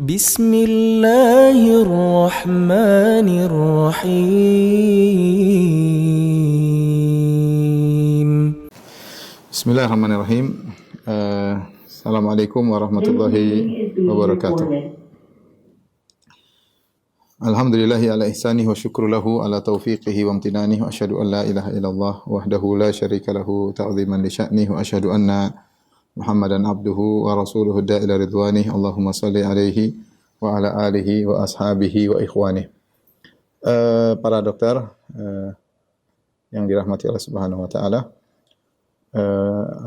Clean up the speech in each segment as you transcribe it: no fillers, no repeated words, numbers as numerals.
بسم الله الرحمن الرحيم. Bismillahirrahmanirrahim. Assalamualaikum warahmatullahi wabarakatuh. Alhamdulillahi ala ihsanih wa syukru lahu ala taufiqihi wa amtinanih wa asyhadu an la ilaha illallah wahdahu la syarika lahu ta'ziman li sya'nih wa asyhadu anna Muhammadan abduhu wa rasuluhu da'ila ridwanih. Allahumma salli alaihi wa ala alihi wa ashabihi wa ikhwanih. Para dokter yang dirahmati Allah Subhanahu wa taala.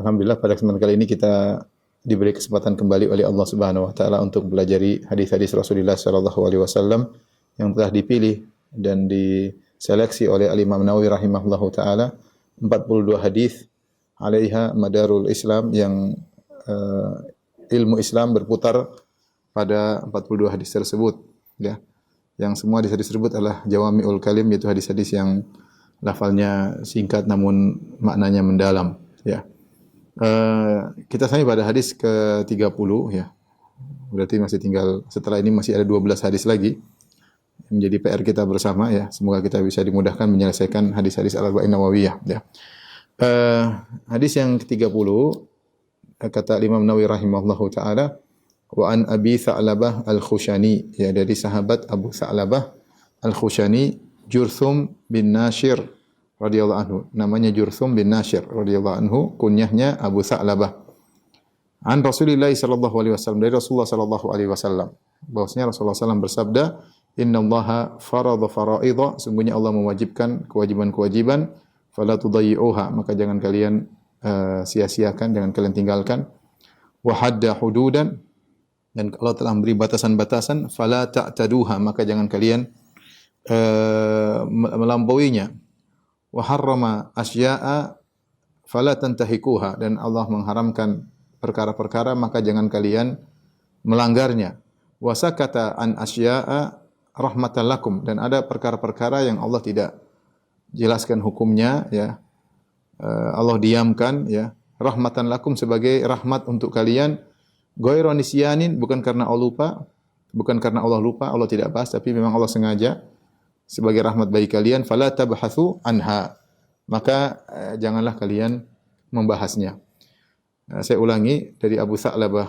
Alhamdulillah pada kesempatan kali ini kita diberi kesempatan kembali oleh Allah Subhanahu wa taala untuk belajari hadis-hadis Rasulullah sallallahu alaihi wasallam yang telah dipilih dan diseleksi oleh Al-Imam Nawawi rahimahullahu taala 42 hadis alaiha madarul Islam yang ilmu Islam berputar pada 42 hadis tersebut ya. Yang semua hadis tersebut adalah jawami'ul kalim, yaitu hadis-hadis yang lafalnya singkat namun maknanya mendalam ya. Kita sampai pada hadis ke-30 ya. Berarti masih tinggal, setelah ini masih ada 12 hadis lagi. Menjadi PR kita bersama ya. Semoga kita bisa dimudahkan menyelesaikan hadis-hadis Al-Arba'in Nawawiyah ya. Hadis yang ke-30 kata Imam Nawawi rahimahullahu taala, wa an Abi Tha'labah Al-Khushani, ya, dari sahabat Abu Tha'labah Al-Khushani, Jurthum bin Nashir radhiyallahu anhu. Namanya Jurthum bin Nashir radhiyallahu anhu, kunyahnya Abu Tha'labah. An Rasulillah sallallahu alaihi wasallam, dari Rasulullah sallallahu alaihi wasallam, bahwasanya Rasulullah sallallahu bersabda, innallaha faradha faraidha, sungguhnya Allah mewajibkan kewajiban-kewajiban, fala tudayyi'uha, maka jangan kalian sia-siakan, jangan kalian tinggalkan. Wa hadda hududan, dan Allah telah memberi batasan-batasan, fala ta'taduha, maka jangan kalian melampauinya. Wa harrama asya'a fala tantahikuha, dan Allah mengharamkan perkara-perkara, maka jangan kalian melanggarnya. Wa sakata an asya'a rahmatan lakum, dan ada perkara-perkara yang Allah tidak jelaskan hukumnya ya. Allah diamkan ya, rahmatan lakum, sebagai rahmat untuk kalian. Ghairu nisyanin, bukan karena Allah lupa, Allah tidak bahas, tapi memang Allah sengaja sebagai rahmat bagi kalian. Fala tabhathu anha, maka janganlah kalian membahasnya. Saya ulangi, dari Abu Tha'labah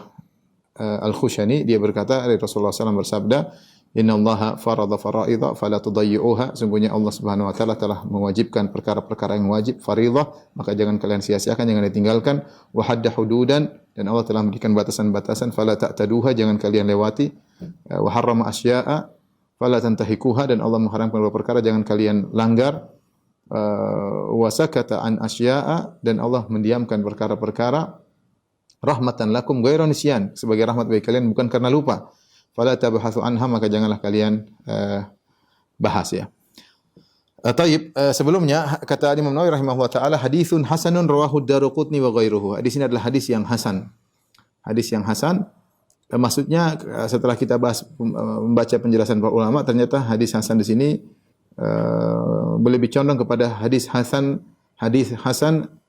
Al-Khushani, dia berkata, dari Rasulullah SAW bersabda, innallaha faradha faraidha fala tudayyi'uha, sungguhnya Allah Subhanahu wa taala telah mewajibkan perkara-perkara yang wajib, fardhah, maka jangan kalian sia-siakan, jangan ditinggalkan. Wa hadda hududan, dan Allah telah memberikan batasan-batasan, fala ta'taduha, jangan kalian lewati. Wa harrama asya'a fala tantahikuha, dan Allah mengharamkan beberapa perkara, jangan kalian langgar. Wa sakata an asya'a, dan Allah mendiamkan perkara-perkara, rahmatan lakum ghairu nisyan, sebagai rahmat bagi kalian, bukan karena lupa. Fala tabhathu anha, maka janganlah kalian bahas ya. Sebelumnya kata Imam Nawawi rahimahullah taala, haditsun hasanun rawahu ad-Daruqutni wa ghairuhu. Hadis ini adalah hadis yang hasan. Hadis yang hasan, maksudnya setelah kita bahas membaca penjelasan para ulama, ternyata hadis hasan di sini lebih condong kepada hadis hasan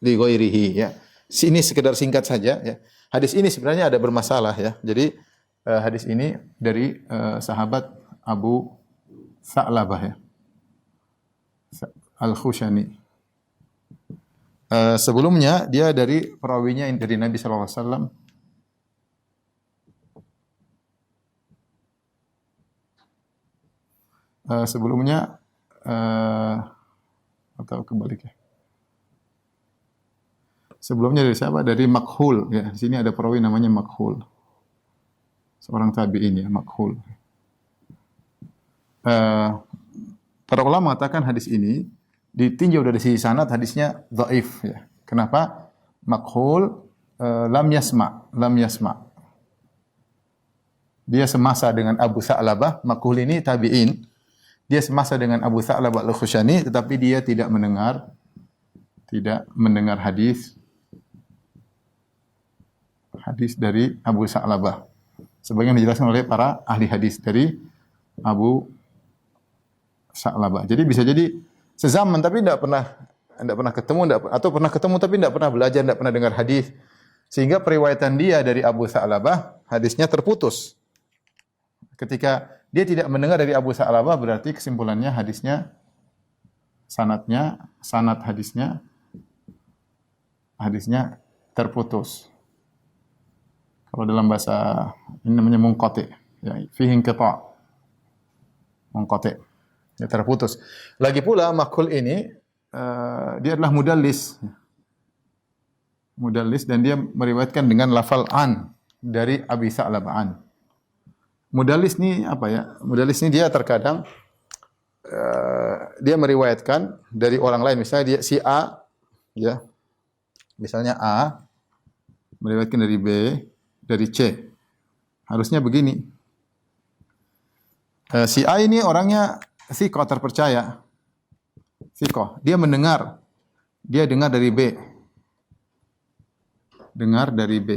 li ghairihi ya. Sini sekedar singkat saja ya. Hadis ini sebenarnya ada bermasalah ya. Jadi hadis ini dari sahabat Abu Tha'labah ya, Al-Khushani. Sebelumnya dia dari perawinya dari Nabi sallallahu alaihi wasallam. Sebelumnya atau kebalik ya. Sebelumnya dari siapa? Dari Makhul ya. Di sini ada perawi namanya Makhul. Seorang tabi'in ya, Makhul. Para ulama mengatakan hadis ini ditinjau dari sisi sanad, hadisnya dhaif ya. Kenapa? Makhul lam yasma. Dia semasa dengan Abu Tha'labah. Makhul ini tabi'in. Dia semasa dengan Abu Tha'labah Al-Khushani, tetapi dia tidak mendengar hadis dari Abu Tha'labah. Sebagaimana dijelaskan oleh para ahli hadis dari Abu Tha'labah. Jadi bisa jadi sezaman tapi tidak pernah ketemu, atau pernah ketemu tapi tidak pernah belajar, tidak pernah dengar hadis. Sehingga periwayatan dia dari Abu Tha'labah hadisnya terputus. Ketika dia tidak mendengar dari Abu Sa'labah, berarti kesimpulannya hadisnya, sanad hadisnya terputus. Kalau dalam bahasa ini namanya munqati, ya, fihi inqita'. Munqati, ya, terputus. Lagi pula makhul ini dia adalah mudallis. Mudallis, dan dia meriwayatkan dengan lafal an dari Abi Sa'labah an. Mudallis ni apa ya? Mudallis ni dia terkadang dia meriwayatkan dari orang lain. Misalnya dia si A, ya. Misalnya A meriwayatkan dari B, dari C. Harusnya begini. Si A ini orangnya thiqah, terpercaya. Thiqah. Dia dengar dari B. Dengar dari B.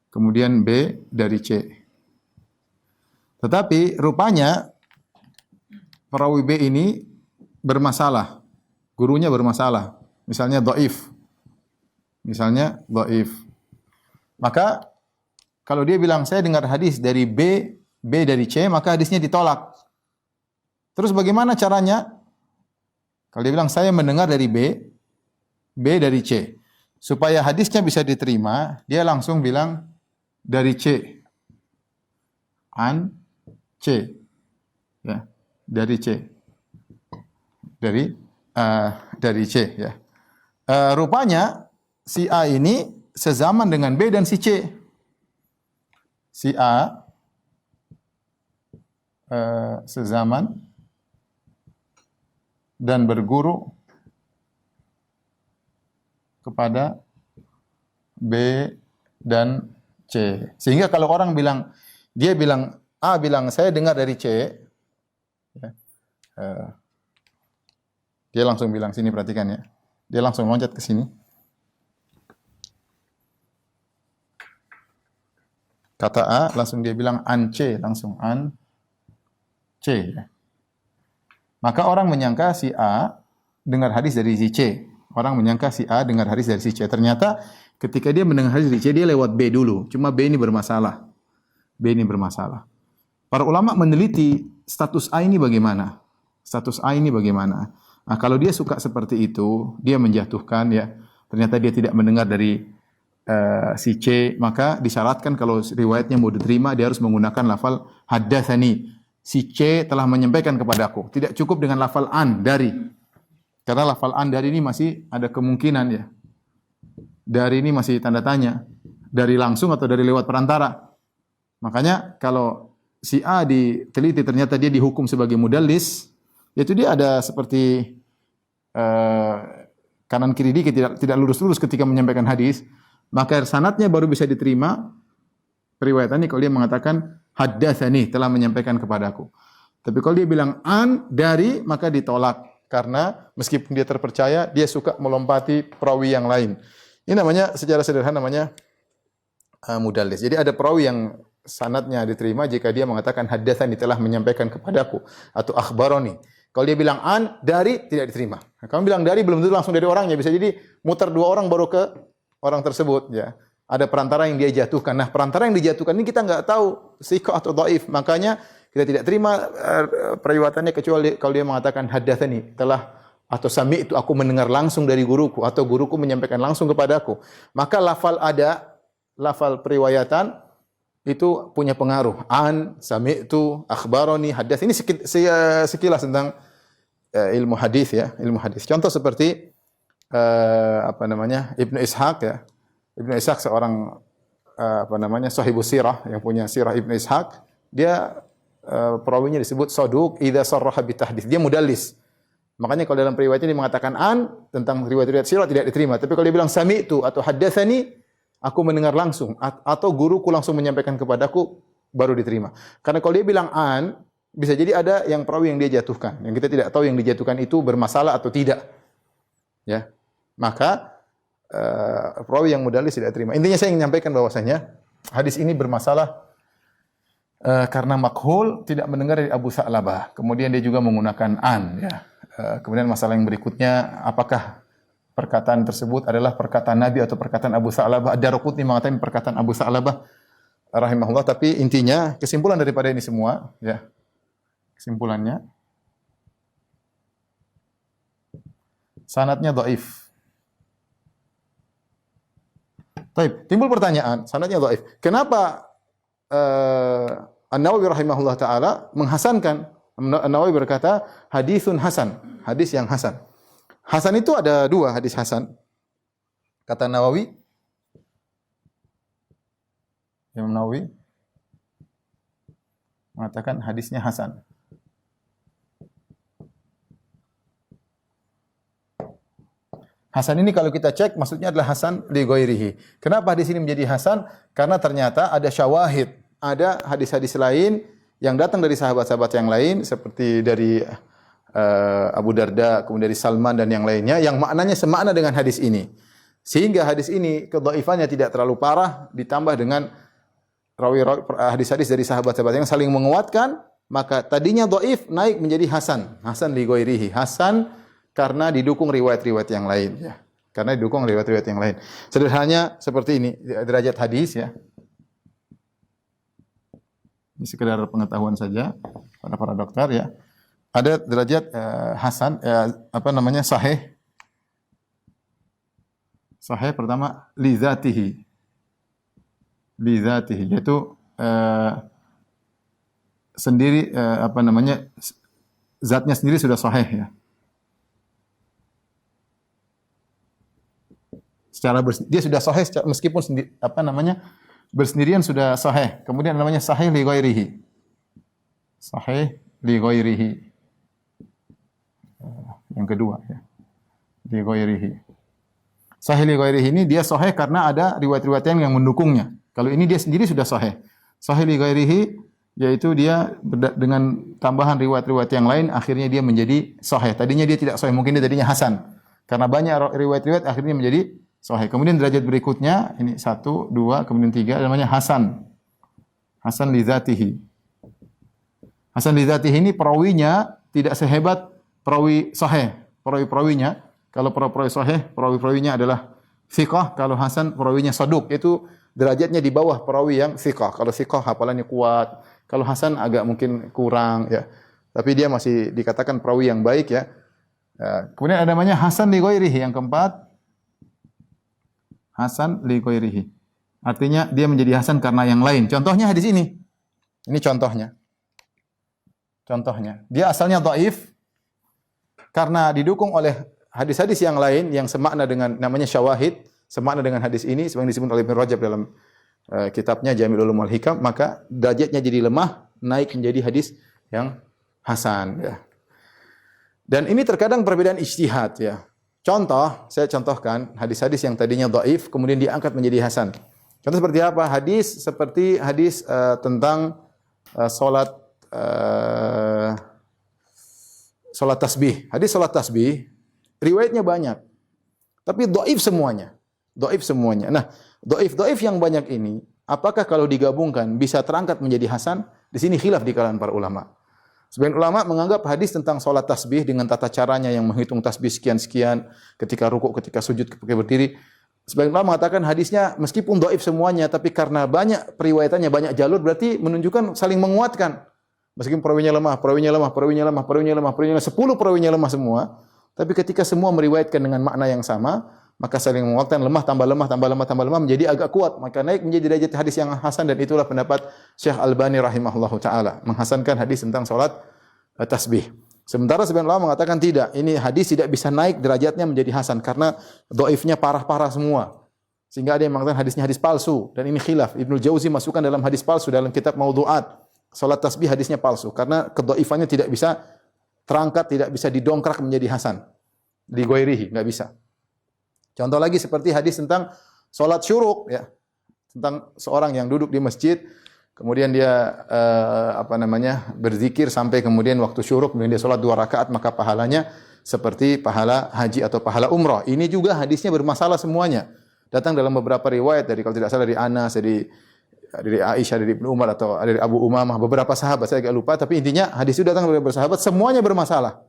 Kemudian B dari C. Tetapi rupanya perawi B ini bermasalah. Gurunya bermasalah. Misalnya dhaif. Maka kalau dia bilang saya dengar hadis dari B, B dari C, maka hadisnya ditolak. Terus bagaimana caranya? Kalau dia bilang saya mendengar dari B, B dari C. Supaya hadisnya bisa diterima, dia langsung bilang dari C. An C. Ya, dari C. Dari C, ya. Rupanya si A ini sezaman dengan B dan si C. Si A sezaman dan berguru kepada B dan C. Sehingga kalau orang bilang, A bilang saya dengar dari C, ya, dia langsung bilang, sini perhatikan ya. Dia langsung loncat ke sini. Kata A, langsung dia bilang an C, langsung an C. Ya. Maka orang menyangka si A dengar hadis dari si C. Orang menyangka si A dengar hadis dari si C. Ternyata ketika dia mendengar hadis dari C, dia lewat B dulu. Cuma B ini bermasalah. Para ulama meneliti status A ini bagaimana. Nah, kalau dia suka seperti itu, dia menjatuhkan, ya. Ternyata dia tidak mendengar dari si C, maka disyaratkan kalau riwayatnya mau diterima, dia harus menggunakan lafal haddatsani. Si C telah menyampaikan kepadaku. Tidak cukup dengan lafal an dari. Karena lafal an dari ini masih ada kemungkinan, ya. Dari ini masih tanda tanya. Dari langsung atau dari lewat perantara. Makanya kalau si A diteliti ternyata dia dihukum sebagai mudallis, yaitu dia ada seperti kanan kiri dikit, tidak lurus-lurus ketika menyampaikan hadis, maka sanadnya baru bisa diterima periwayatannya kalau dia mengatakan haddatsani, telah menyampaikan kepadaku. Tapi kalau dia bilang an dari, maka ditolak. Karena meskipun dia terpercaya, dia suka melompati perawi yang lain. Ini namanya, secara sederhana namanya mudallis. Jadi ada perawi yang sanadnya diterima jika dia mengatakan haddatsani, telah menyampaikan kepadaku, atau akhbaroni. Kalau dia bilang an dari, tidak diterima. Nah, kalau bilang dari, belum tentu langsung dari orangnya. Bisa jadi muter dua orang baru ke orang tersebut. Ya, ada perantara yang dia jatuhkan. Nah, perantara yang dijatuhkan ini kita nggak tahu thiqah atau dhaif. Makanya kita tidak terima periwayatannya kecuali kalau dia mengatakan haddatsani, telah, atau sami itu aku mendengar langsung dari guruku, atau guruku menyampaikan langsung kepadaku. Maka lafal periwayatan itu punya pengaruh. An, sami itu, akhbaroni, hadats. Ini sekilas tentang ilmu hadis, ya, ilmu hadis. Contoh seperti Ibnu Ishaq, ya. Ibnu Ishaq seorang sahibus sirah, yang punya sirah Ibnu Ishaq. Dia perawinya disebut saduq idza sarraha bi tahdits. Dia mudallis. Makanya kalau dalam periwayatnya dia mengatakan an tentang riwayat-riwayat sirah tidak diterima. Tapi kalau dia bilang sami'tu atau haddatsani, aku mendengar langsung, atau guruku langsung menyampaikan kepadaku, baru diterima. Karena kalau dia bilang an, bisa jadi ada yang perawi yang dia jatuhkan. Yang kita tidak tahu yang dijatuhkan itu bermasalah atau tidak. Ya. Maka perawi yang mudallis tidak terima. Intinya saya ingin menyampaikan bahwasanya hadis ini bermasalah karena makhul tidak mendengar dari Abu Sa'labah. Kemudian dia juga menggunakan an, ya. Kemudian masalah yang berikutnya, apakah perkataan tersebut adalah perkataan Nabi atau perkataan Abu Sa'labah? Ad-Darqutni mengatakan perkataan Abu Sa'labah. rahimahullah, tapi intinya kesimpulan daripada ini semua ya. Kesimpulannya sanadnya dhaif. Baik, timbul pertanyaan, sanadnya dhaif. Kenapa An-Nawawi rahimahullah taala menghasankan? An-Nawawi berkata hadisun hasan, hadis yang hasan. Hasan itu ada dua hadis hasan. Kata Nawawi, Imam Nawawi mengatakan hadisnya hasan. Hasan ini kalau kita cek maksudnya adalah hasan li ghairihi. Kenapa hadis ini menjadi hasan? Karena ternyata ada syawahid, ada hadis-hadis lain yang datang dari sahabat-sahabat yang lain seperti dari Abu Darda, kemudian dari Salman dan yang lainnya yang maknanya semakna dengan hadis ini. Sehingga hadis ini kedhaifannya tidak terlalu parah ditambah dengan rawi-rawi hadis-hadis dari sahabat-sahabat yang saling menguatkan, maka tadinya dhaif naik menjadi hasan, hasan li ghairihi, hasan karena didukung riwayat-riwayat yang lain ya. Karena didukung riwayat-riwayat yang lain. Sederhananya seperti ini, derajat hadis ya. Ini sekedar pengetahuan saja pada para dokter ya. Ada derajat hasan sahih. Sahih pertama li dzatihi. Bidzatihi yaitu sendiri zatnya sendiri sudah sahih ya. Dia sudah sahih meskipun bersendirian sudah sahih. Kemudian namanya sahih li ghairihi. Sahih li ghairihi. Yang kedua ya. Li ghairihi. Sahih li ghairihi ini dia sahih karena ada riwayat-riwayat yang mendukungnya. Kalau ini dia sendiri sudah sahih. Sahih li ghairihi yaitu dia dengan tambahan riwayat-riwayat yang lain akhirnya dia menjadi sahih. Tadinya dia tidak sahih, mungkin dia tadinya hasan. Karena banyak riwayat-riwayat akhirnya menjadi sahih. Kemudian derajat berikutnya ini 1, 2, kemudian 3 namanya hasan. Hasan li dzatihi. Hasan li dzatihi ini perawinya tidak sehebat perawi sahih. Perawi-perawinya kalau perawi sahih, perawi-perawinya adalah thiqah, kalau hasan perawinya saduq, itu derajatnya di bawah perawi yang thiqah. Kalau thiqah hafalannya kuat, kalau hasan agak mungkin kurang ya. Tapi dia masih dikatakan perawi yang baik ya. Kemudian ada namanya hasan li ghairihi yang keempat. Hasan li ghairihi. Artinya dia menjadi hasan karena yang lain. Contohnya hadis ini. Ini contohnya. Contohnya, dia asalnya dhaif karena didukung oleh hadis-hadis yang lain yang semakna dengan namanya syawahid, semakna dengan hadis ini sebagaimana disebut oleh Ibnu Rajab dalam kitabnya Jami'ul Ulum wal Hikam, maka derajatnya jadi lemah, naik menjadi hadis yang hasan ya. Dan ini terkadang perbedaan ijtihad ya. Contoh, saya contohkan hadis-hadis yang tadinya dhaif kemudian diangkat menjadi hasan. Contoh seperti apa? Hadis seperti hadis tentang salat tasbih. Hadis salat tasbih riwayatnya banyak. Tapi dhaif semuanya. Dhaif semuanya. Nah, dhaif yang banyak ini, apakah kalau digabungkan bisa terangkat menjadi hasan? Di sini khilaf di kalangan para ulama. Sebagian ulama menganggap hadis tentang salat tasbih dengan tata caranya yang menghitung tasbih sekian-sekian, ketika rukuk, ketika sujud, ketika berdiri. Sebagian ulama mengatakan hadisnya meskipun dhaif semuanya, tapi karena banyak periwayatannya, banyak jalur, berarti menunjukkan saling menguatkan. Meskipun perawinya lemah, 10 perawinya lemah semua, tapi ketika semua meriwayatkan dengan makna yang sama, maka saling menguatkan, lemah tambah lemah menjadi agak kuat, maka naik menjadi derajat hadis yang hasan, dan itulah pendapat Syekh Albani rahimahullahu taala menghasankan hadis tentang salat tasbih. Sementara sebagian ulama mengatakan tidak, ini hadis tidak bisa naik derajatnya menjadi hasan karena dhaifnya parah-parah semua. Sehingga ada yang mengatakan hadisnya hadis palsu, dan ini khilaf. Ibnu Jauzi masukkan dalam hadis palsu dalam kitab Maudhu'at. Salat tasbih hadisnya palsu karena kedhaifannya tidak bisa terangkat, tidak bisa didongkrak menjadi hasan. Di ghairihi enggak bisa. Contoh lagi seperti hadis tentang salat syuruk ya. Tentang seorang yang duduk di masjid, kemudian dia berzikir sampai kemudian waktu syuruk, kemudian dia salat 2 rakaat, maka pahalanya seperti pahala haji atau pahala umrah. Ini juga hadisnya bermasalah semuanya. Datang dalam beberapa riwayat dari, kalau tidak salah, dari Anas, dari Aisyah, dari Ibnu Umar, atau dari Abu Umamah, beberapa sahabat, saya agak lupa, tapi intinya hadis itu datang dari beberapa sahabat, semuanya bermasalah.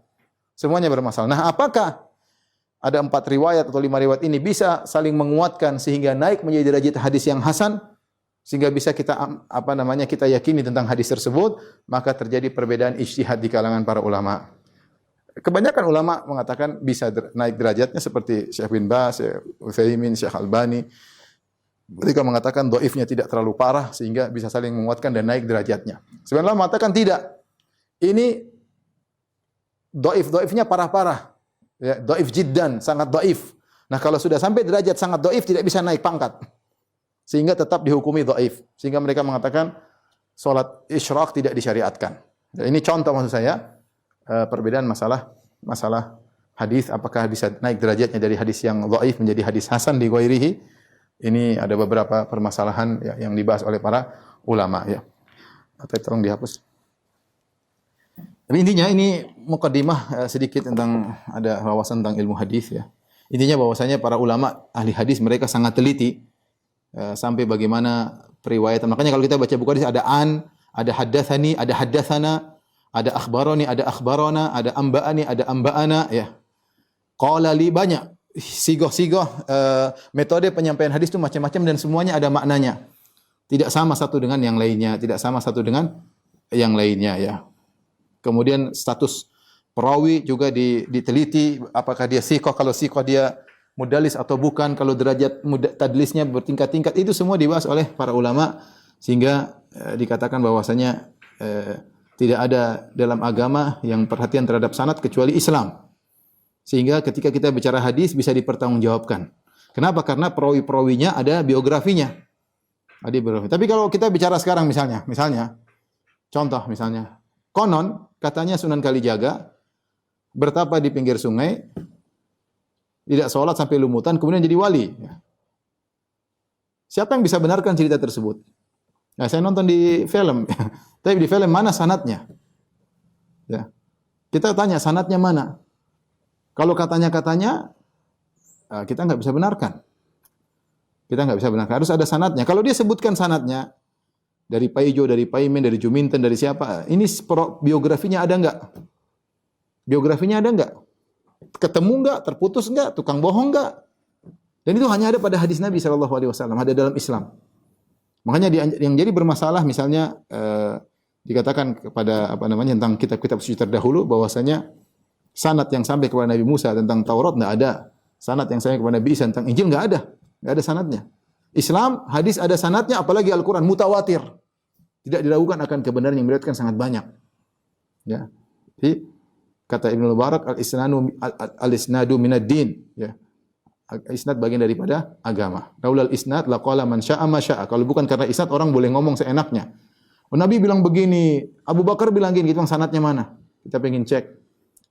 Semuanya bermasalah. Nah, apakah ada 4 riwayat atau 5 riwayat ini bisa saling menguatkan sehingga naik menjadi derajat hadis yang hasan? sehingga bisa kita kita yakini tentang hadis tersebut, maka terjadi perbedaan ijtihad di kalangan para ulama. Kebanyakan ulama mengatakan bisa naik derajatnya seperti Syekh bin Baz, Syekh Utsaimin, Syekh Albani. Mereka mengatakan dhaifnya tidak terlalu parah sehingga bisa saling menguatkan dan naik derajatnya. Sebenarnya mengatakan tidak. Ini dhaifnya parah-parah. Ya, dhaif jiddan, sangat dhaif. Nah, kalau sudah sampai derajat sangat dhaif tidak bisa naik pangkat. Sehingga tetap dihukumi dhaif. Sehingga mereka mengatakan salat isyraq tidak disyariatkan. Dan ini contoh maksud saya perbedaan masalah hadis apakah bisa naik derajatnya dari hadis yang dhaif menjadi hadis hasan di ghairihi. Ini ada beberapa permasalahan ya, yang dibahas oleh para ulama ya. Atau tolong dihapus. Tapi intinya ini mukaddimah sedikit tentang ada wawasan tentang ilmu hadis ya. Intinya bahwasanya para ulama ahli hadis mereka sangat teliti sampai bagaimana periwayatan. Makanya kalau kita baca buku hadis ada ada haddatsani, ada haddatsana, ada akhbaroni, ada akhbarona, ada amba'ani, ada amba'ana ya. Qala li banyak sigoh-sigoh metode penyampaian hadis itu macam-macam dan semuanya ada maknanya. Tidak sama satu dengan yang lainnya, tidak sama satu dengan yang lainnya ya. Kemudian status perawi juga diteliti apakah dia siqah, kalau siqah dia mudalis atau bukan, kalau derajat tadlisnya bertingkat-tingkat, itu semua dibahas oleh para ulama sehingga dikatakan bahwasanya tidak ada dalam agama yang perhatian terhadap sanad kecuali Islam. Sehingga ketika kita bicara hadis bisa dipertanggungjawabkan. Kenapa? Karena perawi-perawinya ada biografinya. Ada biografi. Tapi kalau kita bicara sekarang misalnya contoh misalnya konon katanya Sunan Kalijaga bertapa di pinggir sungai, tidak sholat sampai lumutan, kemudian jadi wali. Siapa yang bisa benarkan cerita tersebut? Nah, saya nonton di film, tapi di film mana sanadnya? Ya. Kita tanya sanadnya mana? Kalau katanya, kita nggak bisa benarkan. Kita nggak bisa benarkan. Harus ada sanadnya. Kalau dia sebutkan sanadnya dari Paijo, dari Paimen, dari Juminten, dari siapa? Ini biografinya ada nggak? Biografinya ada nggak? Ketemu nggak? Terputus nggak? Tukang bohong nggak? Dan itu hanya ada pada hadis Nabi SAW, ada dalam Islam. Makanya yang jadi bermasalah misalnya dikatakan kepada tentang kitab-kitab suci terdahulu bahwasanya sanad yang sampai kepada Nabi Musa tentang Taurat enggak ada. Sanad yang sampai kepada Nabi Isa tentang Injil enggak ada sanadnya. Islam hadis ada sanadnya, apalagi Al-Qur'an mutawatir. Tidak diragukan akan kebenaran yang meriwayatkan sangat banyak. Ya. Jadi kata Ibnu Mubarak al-isnadu minad din, ya. Isnad bagian daripada agama. Laulal isnad laqala man syaa ma syaa. Kalau bukan karena isnad orang boleh ngomong seenaknya. Oh, Nabi bilang begini, Abu Bakar bilang gini, gitu, sanadnya mana? Kita pengen cek.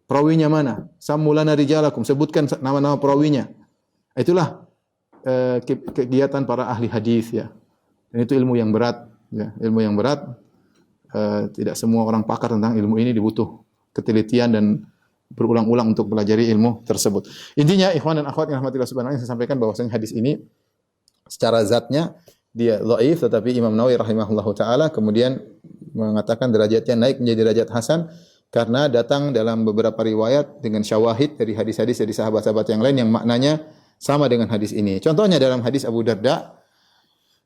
Perawinya mana? Samulana rijalakum, sebutkan nama-nama perawinya. Itulah kegiatan para ahli hadis ya. Dan itu ilmu yang berat, ya, ilmu yang berat. Tidak semua orang pakar tentang ilmu ini, dibutuh ketelitian dan berulang-ulang untuk pelajari ilmu tersebut. Intinya ikhwan dan akhwat yang rahmatillah subhanahu wa taala, saya sampaikan bahwasanya hadis ini secara zatnya dia dhaif, tetapi Imam Nawawi rahimahullahu taala kemudian mengatakan derajatnya naik menjadi derajat hasan karena datang dalam beberapa riwayat dengan syawahid dari hadis-hadis dari sahabat-sahabat yang lain yang maknanya sama dengan hadis ini. Contohnya dalam hadis Abu Darda,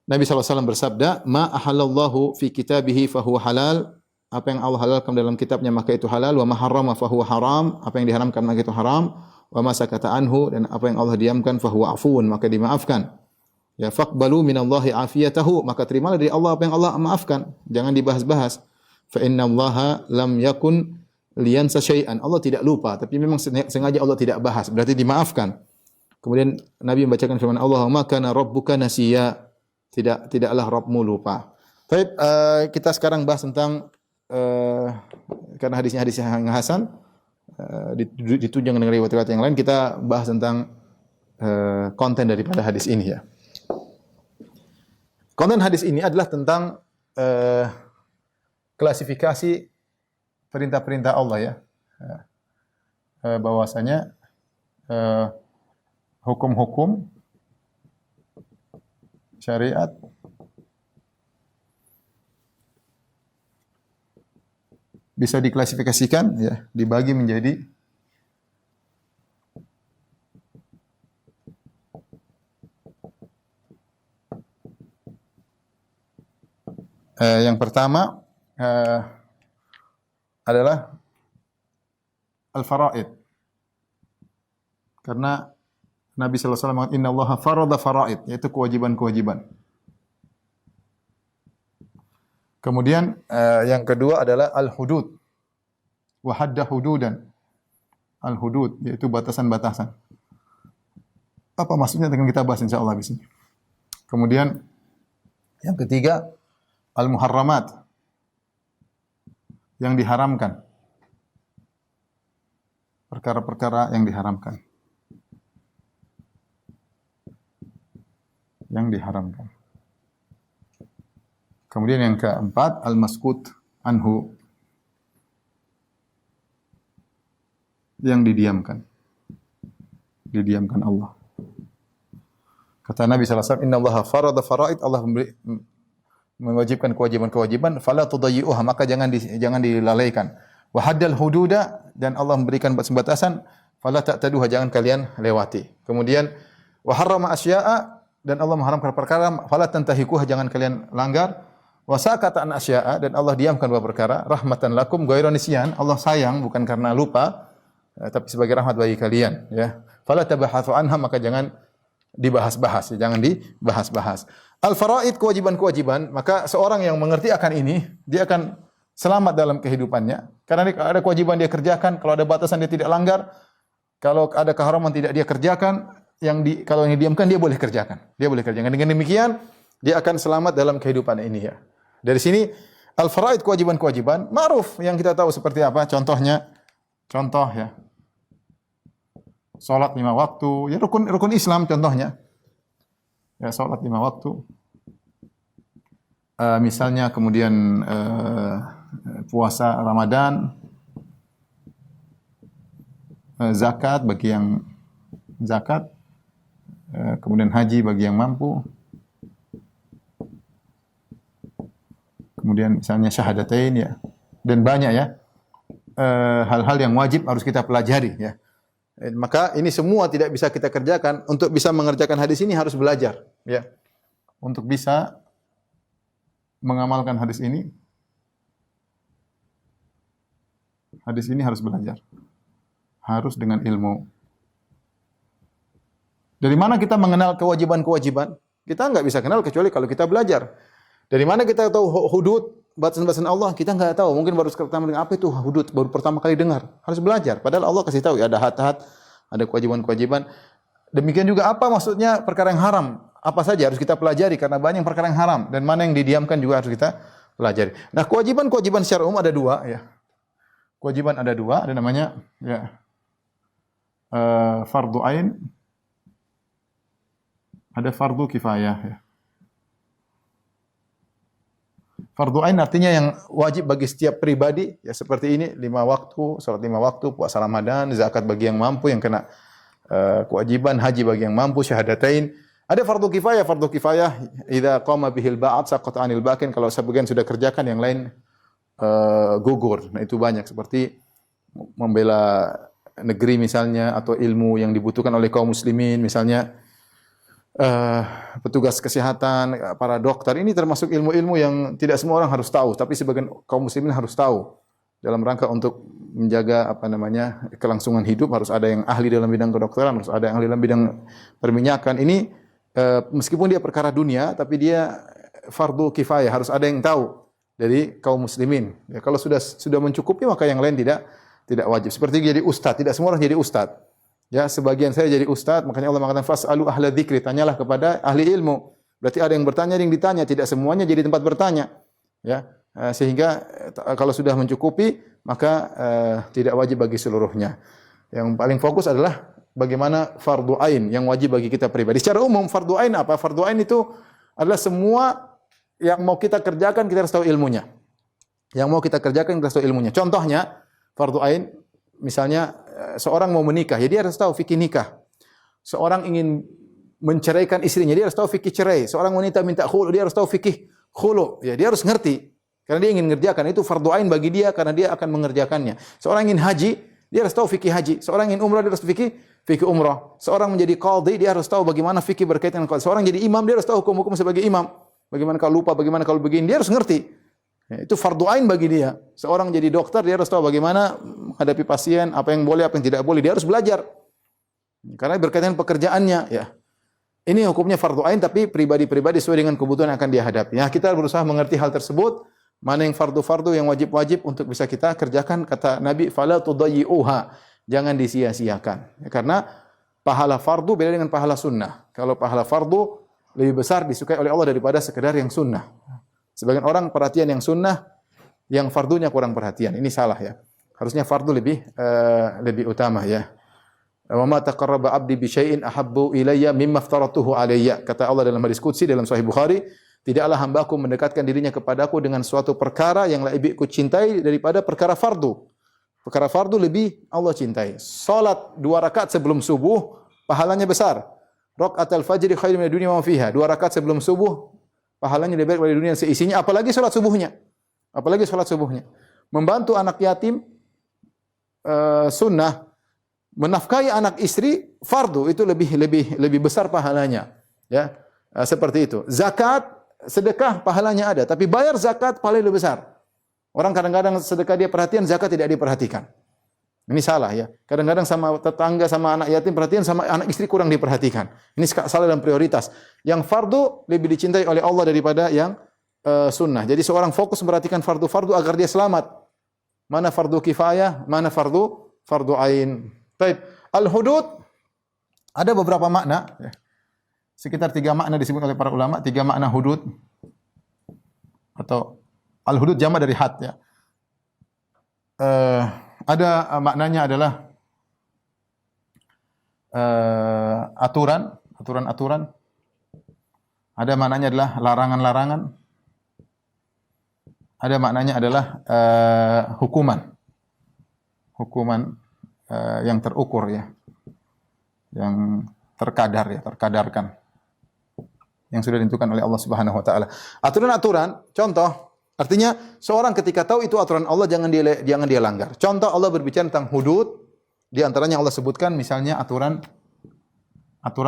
Nabi SAW bersabda, "Ma ahallallahu fi kitabihi fahuwa halal." Apa yang Allah halalkan dalam kitabnya maka itu halal, wa ma harrama fahuwa haram. Apa yang diharamkan maka itu haram, wa ma sakata anhu, dan apa yang Allah diamkan fahuwa afuun, maka dimaafkan. Ya, faqbalu minallahi afiyatahu, maka terimalah dari Allah apa yang Allah maafkan, jangan dibahas-bahas. Fa innallaha lam yakun liyansa syai'an. Allah tidak lupa, tapi memang sengaja Allah tidak bahas, berarti dimaafkan. Kemudian Nabi membacakan firman Allah, "Ma kana rabbuka nasiya." Tidaklah Rabbmu lupa. Baik, kita sekarang bahas tentang karena hadisnya hadis yang hasan, ditunjang dengan riwayat-riwayat yang lain, kita bahas tentang konten daripada hadis ini ya. Konten hadis ini adalah tentang klasifikasi perintah-perintah Allah ya. Bahwasanya hukum-hukum syariat bisa diklasifikasikan ya, dibagi menjadi Yang pertama adalah al-faraid. Karena Nabi sallallahu alaihi wasallam mengatakan innallaha farada faraid, yaitu kewajiban-kewajiban. Kemudian yang kedua adalah al-hudud. Wa hadda hududan. Al-hudud yaitu batasan-batasan. Apa maksudnya dengan kita bahas insyaallah di sini. Kemudian yang ketiga al-muharramat. Yang diharamkan. Perkara-perkara yang diharamkan. Yang diharamkan. Kemudian yang keempat al-maskut anhu. Yang didiamkan. Didiamkan Allah. Kata Nabi sallallahu alaihi wasallam, "Innallaha farada faraid." Allah mewajibkan kewajiban-kewajiban, fala tudayyi'uha, maka jangan dilalaikan. Wa haddal hududa, dan Allah memberikan batasan, fala ta'taduha, jangan kalian lewati. Kemudian wa harrama asya'a, dan Allah mengharamkan perkara, fala tantahikuha, jangan kalian langgar. Wa sakata an asya'a, dan Allah diamkan beberapa perkara, rahmatan lakum ghairu nisyan, Allah sayang bukan karena lupa, tapi sebagai rahmat bagi kalian, ya. Fala tabahatsu anha, maka jangan dibahas-bahas, jangan dibahas-bahas. Al-faraid, kewajiban-kewajiban, maka seorang yang mengerti akan ini, dia akan selamat dalam kehidupannya. Karena ada kewajiban dia kerjakan, kalau ada batasan dia tidak langgar, kalau ada keharaman tidak dia kerjakan, kalau yang didiamkan dia boleh kerjakan. Dia boleh kerjakan. Dengan demikian, dia akan selamat dalam kehidupan ini, ya. Dari sini al-faraid, kewajiban-kewajiban, ma'ruf yang kita tahu seperti apa, contoh ya. Salat 5 waktu, ya rukun Islam contohnya. Ya, salat 5 waktu. Misalnya kemudian puasa Ramadan, zakat bagi yang zakat, kemudian haji bagi yang mampu. Kemudian misalnya syahadatain, ya. Dan banyak, ya. Hal-hal yang wajib harus kita pelajari, ya. Maka ini semua tidak bisa kita kerjakan. Untuk bisa mengerjakan hadis ini harus belajar, ya. Untuk bisa mengamalkan hadis ini harus belajar. Harus dengan ilmu. Dari mana kita mengenal kewajiban-kewajiban? Kita enggak bisa kenal kecuali kalau kita belajar. Dari mana kita tahu hudud, batasan-batasan Allah? Kita enggak tahu. Mungkin baru pertama dengar apa itu hudud, baru pertama kali dengar. Harus belajar. Padahal Allah kasih tahu, ya, ada had-had, ada kewajiban-kewajiban. Demikian juga apa maksudnya perkara yang haram? Apa saja harus kita pelajari karena banyak perkara yang haram, dan mana yang didiamkan juga harus kita pelajari. Nah, kewajiban-kewajiban secara umum ada 2, ya. Kewajiban ada 2, ada namanya, ya, fardu ain, ada fardu kifayah, ya. Fardu ain artinya yang wajib bagi setiap pribadi, ya, seperti ini 5 waktu, salat 5 waktu, puasa Ramadan, zakat bagi yang mampu yang kena kewajiban, haji bagi yang mampu, syahadatain. Ada fardu kifayah idza qama bihil ba'd saqata 'anil baqin, kalau sebagian sudah kerjakan yang lain gugur. Nah, itu banyak seperti membela negeri misalnya, atau ilmu yang dibutuhkan oleh kaum muslimin misalnya. Petugas kesehatan, para dokter, ini termasuk ilmu-ilmu yang tidak semua orang harus tahu, tapi sebagian kaum muslimin harus tahu. Dalam rangka untuk menjaga kelangsungan hidup, harus ada yang ahli dalam bidang kedokteran, harus ada yang ahli dalam bidang perminyakan. Ini meskipun dia perkara dunia, tapi dia fardu kifayah, harus ada yang tahu dari kaum muslimin. Ya, kalau sudah mencukupi, maka yang lain tidak wajib. Seperti jadi ustaz, tidak semua orang jadi ustaz. Ya, sebagian saya jadi ustaz, makanya Allah mengatakan fas'alu ahla dzikri, tanyalah kepada ahli ilmu. Berarti ada yang bertanya, ada yang ditanya, tidak semuanya jadi tempat bertanya. Ya, sehingga kalau sudah mencukupi, maka tidak wajib bagi seluruhnya. Yang paling fokus adalah bagaimana fardu ain yang wajib bagi kita pribadi. Secara umum fardu ain apa? Fardu ain itu adalah semua yang mau kita kerjakan kita harus tahu ilmunya. Yang mau kita kerjakan kita harus tahu ilmunya. Contohnya fardu ain, misalnya seorang mau menikah, ya dia harus tahu fikih nikah. Seorang ingin menceraikan istrinya, dia harus tahu fikih cerai. Seorang wanita minta khulu, dia harus tahu fikih khulu. Ya, dia harus ngerti. Karena dia ingin mengerjakan, itu fardu ain bagi dia karena dia akan mengerjakannya. Seorang ingin haji, dia harus tahu fikih haji. Seorang ingin umrah, dia harus fikih umrah. Seorang menjadi qadhi, dia harus tahu bagaimana fikih berkaitan dengan qadhi. Seorang jadi imam, dia harus tahu hukum-hukum sebagai imam. bagaimana kalau lupa, bagaimana kalau begini, dia harus ngerti. Ya, itu fardu ain bagi dia. Seorang jadi dokter, dia harus tahu bagaimana menghadapi pasien, apa yang boleh, apa yang tidak boleh. Dia harus belajar. Karena berkaitan dengan pekerjaannya, ya. Ini hukumnya fardu ain, tapi pribadi-pribadi sesuai dengan kebutuhan yang akan dia hadapi. Ya, kita berusaha mengerti hal tersebut. Mana yang fardu-fardu, yang wajib-wajib untuk bisa kita kerjakan. Kata Nabi, fala tudayyi'uha. Jangan disia-siakan. Ya, karena pahala fardu beda dengan pahala sunnah. Kalau pahala fardu lebih besar disukai oleh Allah daripada sekedar yang sunnah. Sebagian orang perhatian yang sunnah, yang fardunya kurang perhatian. Ini salah ya. Harusnya fardu lebih utama ya. Wa ma taqarraba 'abdi bi syai'in ahabbu ilayya mimma aftaratuhu alayya. Kata Allah dalam hadis qudsi dalam Sahih Bukhari, tidaklah hambaku mendekatkan dirinya kepadaku dengan suatu perkara yang lebih ku cintai daripada perkara fardu. Perkara fardu lebih Allah cintai. Salat 2 rakaat sebelum subuh pahalanya besar. Rakaatul fajri khairun minad dunya wa ma fiha. 2 rakaat sebelum subuh pahalanya lebih baik dari dunia dan seisinya, apalagi salat subuhnya. Apalagi salat subuhnya. Membantu anak yatim sunnah. Menafkahi anak istri fardu itu lebih besar pahalanya, ya. Seperti itu. Zakat, sedekah pahalanya ada, tapi bayar zakat pahalanya lebih besar. Orang kadang-kadang sedekah dia perhatian, zakat tidak diperhatikan. Ini salah ya. Kadang-kadang sama tetangga, sama anak yatim perhatian, sama anak istri kurang diperhatikan. Ini salah dalam prioritas. Yang fardu lebih dicintai oleh Allah daripada yang sunnah. Jadi seorang fokus memperhatikan fardu-fardu agar dia selamat. Mana fardu kifayah, mana fardu ain. Baik, al-hudud ada beberapa makna, ya. Sekitar 3 makna disebut oleh para ulama, 3 makna hudud atau al-hudud jamak dari had ya. Ada maknanya adalah aturan. Ada maknanya adalah larangan-larangan. Ada maknanya adalah hukuman yang terukur ya, yang terkadarkan, yang sudah ditentukan oleh Allah Subhanahu Wa Taala. Aturan-aturan, contoh, artinya seorang ketika tahu itu aturan Allah jangan dia langgar. Contoh Allah berbicara tentang hudud, di antaranya Allah sebutkan misalnya aturan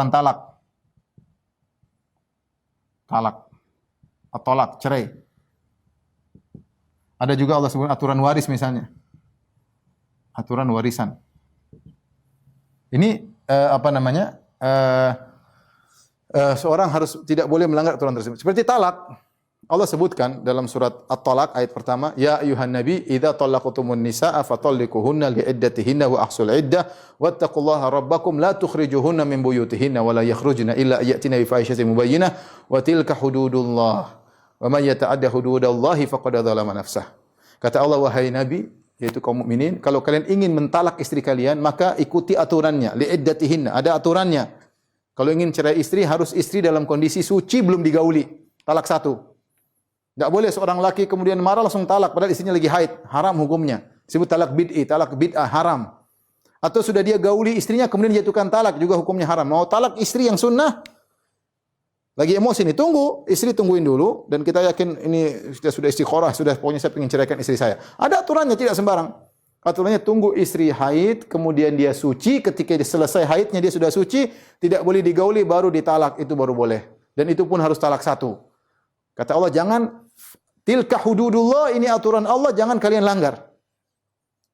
talak, at-talak, cerai. Ada juga Allah sebut aturan waris misalnya, aturan warisan. Ini seorang harus tidak boleh melanggar aturan tersebut. Seperti talak, Allah sebutkan dalam surat At-Talaq ayat pertama, ya ayuhan nabi idza talaqtumun nisaa fatalliquhunna liiddatihinna wa ahsul iddah wattaqullaha rabbakum la tukhrijuhunna min buyutihinna wa la yakhrujna illa ayatina bi fahishatin mubayyinah wa tilka hududullah wa man yata'adda hududallahi faqad dzalama nafsah. Kata Allah, wahai nabi, yaitu kaum mukminin, kalau kalian ingin mentalak istri kalian, maka ikuti aturannya. Liiddatihinna, ada aturannya. Kalau ingin cerai istri, harus istri dalam kondisi suci belum digauli. Talak 1. Enggak boleh seorang laki kemudian marah langsung talak padahal istrinya lagi haid, haram hukumnya. Disebut talak bid'i, talak bid'ah, haram. Atau sudah dia gauli istrinya kemudian dijatuhkan talak, juga hukumnya haram. Mau talak istri yang sunnah, lagi emosi nih, istri tungguin dulu, dan kita yakin ini sudah istikharah, pokoknya saya ingin ceraikan istri saya. Ada aturannya, tidak sembarang. Aturannya tunggu istri haid, kemudian dia suci, ketika dia selesai haidnya dia sudah suci, tidak boleh digauli, baru ditalak, itu baru boleh. Dan itu pun harus talak 1. Kata Allah, jangan, tilka hududullah, ini aturan Allah, jangan kalian langgar.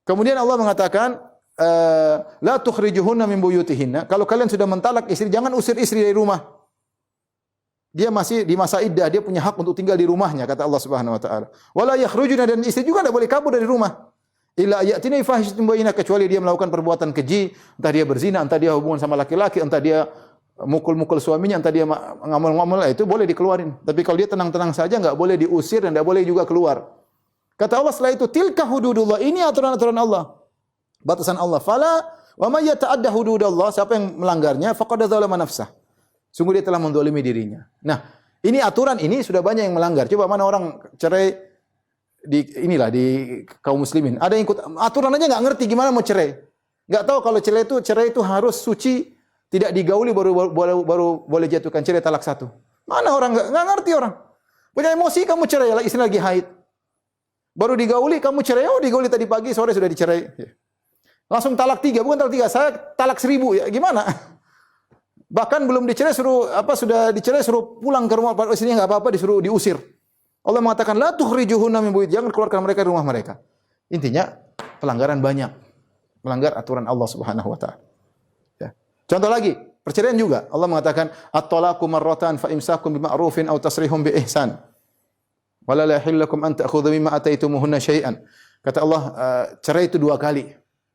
Kemudian Allah mengatakan, la tukhrijuhunna min buyutihinna, kalau kalian sudah mentalak istri, jangan usir istri dari rumah. Dia masih di masa iddah, dia punya hak untuk tinggal di rumahnya, kata Allah Subhanahu wa taala. Wala yakhrujuna, dan istri juga tidak boleh kabur dari rumah. Illa yatina fahishatin mubayyinah, kecuali dia melakukan perbuatan keji, entah dia berzina, entah dia hubungan sama laki-laki, entah dia mukul-mukul suaminya, entah dia ngamul-ngamul, itu boleh dikeluarin. Tapi kalau dia tenang-tenang saja, enggak boleh diusir dan enggak boleh juga keluar. Kata Allah setelah itu, tilka hududullah, ini aturan-aturan Allah. Batasan Allah. Fala wa may yata'adda hududallah, siapa yang melanggarnya faqad dzalama nafsah. Sungguh dia telah mendolimi dirinya. Nah, ini aturan ini sudah banyak yang melanggar. Coba mana orang cerai di kaum muslimin. Ada yang ikut aturan aja nggak ngerti gimana mau cerai. Nggak tahu kalau cerai itu harus suci, tidak digauli baru boleh jatuhkan cerai talak 1. Mana orang nggak ngerti orang. Punya emosi kamu cerai, istri lagi haid. Baru digauli kamu cerai, digauli tadi pagi, sore sudah dicerai. Langsung talak 3, bukan talak 3, saya talak 1000 ya. Gimana? Bahkan belum dicerai sudah dicerai suruh pulang ke rumah istrinya, enggak apa-apa, disuruh diusir. Allah mengatakan la tukhrijuhunna min buyut, jangan keluarkan mereka dari rumah mereka. Intinya pelanggaran banyak. Melanggar aturan Allah Subhanahu wa taala. Ya. Contoh lagi, perceraian juga. Allah mengatakan at-talaqu marratan fa imsakun bima'rufin aw tasrihum bi ihsan. Wala la yahillu lakum an ta'khudhu mimma ataitumuhunna syai'an. Kata Allah, cerai itu 2 kali.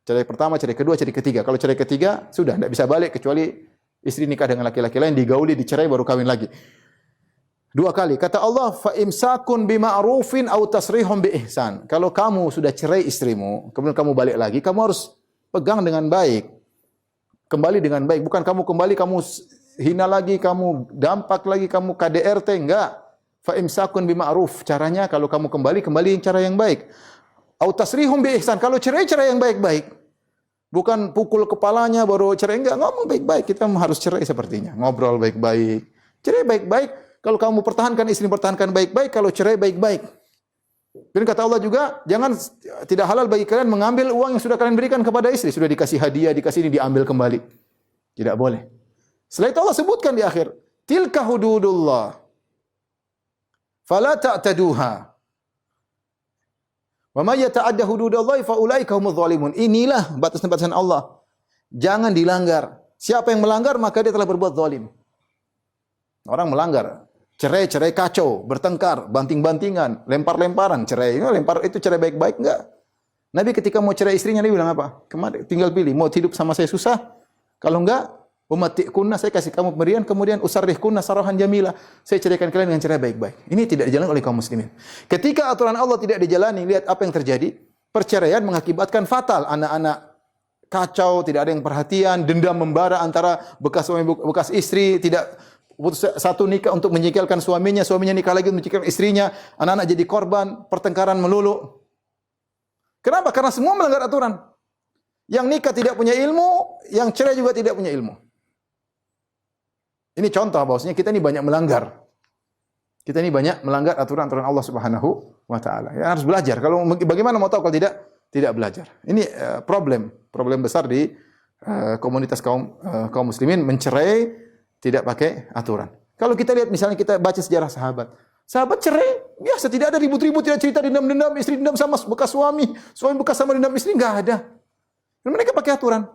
Cerai pertama, cerai kedua, cerai ketiga. Kalau cerai ketiga sudah tidak bisa balik kecuali istri nikah dengan laki-laki lain, digauli, dicerai baru kawin lagi. 2 kali. Kata Allah, fa imsakun bima'rufin aw tasrihum bi ihsan. Kalau kamu sudah cerai istrimu, kemudian kamu balik lagi, kamu harus pegang dengan baik. Kembali dengan baik. Bukan kamu kembali, kamu hina lagi, kamu dampak lagi, kamu KDRT, enggak. Fa imsakun bima'ruf. Caranya kalau kamu kembali cara yang baik. Aw tasrihum bi ihsan. Kalau cerai yang baik-baik. Bukan pukul kepalanya baru cerai, enggak, ngomong baik-baik. Kita harus cerai sepertinya. Ngobrol baik-baik. Cerai baik-baik. Kalau kamu pertahankan istri, pertahankan baik-baik. Kalau cerai baik-baik. Dan kata Allah juga, tidak halal bagi kalian mengambil uang yang sudah kalian berikan kepada istri. Sudah dikasih hadiah, dikasih ini, diambil kembali. Tidak boleh. Setelah itu Allah sebutkan di akhir, tilka hududullah. Fala ta'taduha. Wa may yata'adda hududallahi fa ulaika humudz zalimun. Inilah batasan-batasan Allah. Jangan dilanggar. Siapa yang melanggar maka dia telah berbuat zalim. Orang melanggar, cerai kacau, bertengkar, banting-bantingan, lempar-lemparan, cerai. Lempar itu cerai baik-baik enggak? Nabi ketika mau cerai istrinya dia bilang apa? Kemarin tinggal pilih, mau hidup sama saya susah? Kalau enggak, umatikunna, saya kasih kamu pemberian, kemudian usarrihkunna sarahan jamila. Saya ceraikan kalian dengan cara baik-baik. Ini tidak dijalankan oleh kaum muslimin. Ketika aturan Allah tidak dijalani, lihat apa yang terjadi. Perceraian mengakibatkan fatal. Anak-anak kacau, tidak ada yang perhatian, dendam membara antara bekas suami bekas istri, tidak putus satu nikah untuk menyingkirkan suaminya nikah lagi untuk menyingkirkan istrinya, anak-anak jadi korban, pertengkaran melulu. Kenapa? Karena semua melanggar aturan. Yang nikah tidak punya ilmu, yang cerai juga tidak punya ilmu. Ini contoh bahwasanya kita ini banyak melanggar. Kita ini banyak melanggar aturan-aturan Allah Subhanahu wa taala. Ya harus belajar. Kalau bagaimana mau tahu kalau tidak belajar. Ini problem besar di komunitas kaum muslimin, mencerai tidak pakai aturan. Kalau kita lihat misalnya kita baca sejarah sahabat. Sahabat cerai biasa, tidak ada ribut-ribut, tidak cerita dendam-dendam, istri dendam sama bekas suami bekas sama dendam istri, enggak ada. Dan mereka pakai aturan.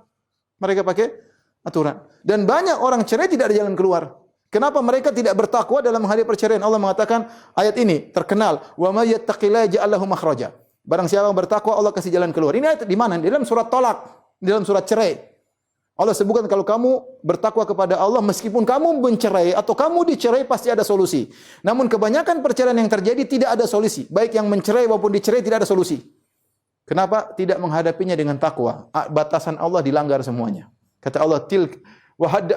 Dan banyak orang cerai tidak ada jalan keluar. Kenapa mereka tidak bertakwa dalam menghadapi perceraian? Allah mengatakan ayat ini terkenal, wa may yattaqillaha yaj'al lahu makhraja. Barang siapa yang bertakwa Allah kasih jalan keluar. Ini ayat di mana? Di dalam surat Talak, di dalam surat cerai. Allah sebutkan kalau kamu bertakwa kepada Allah meskipun kamu mencerai atau kamu dicerai pasti ada solusi. Namun kebanyakan perceraian yang terjadi tidak ada solusi. Baik yang mencerai maupun dicerai tidak ada solusi. Kenapa? Tidak menghadapinya dengan takwa. Batasan Allah dilanggar semuanya. Kata Allah,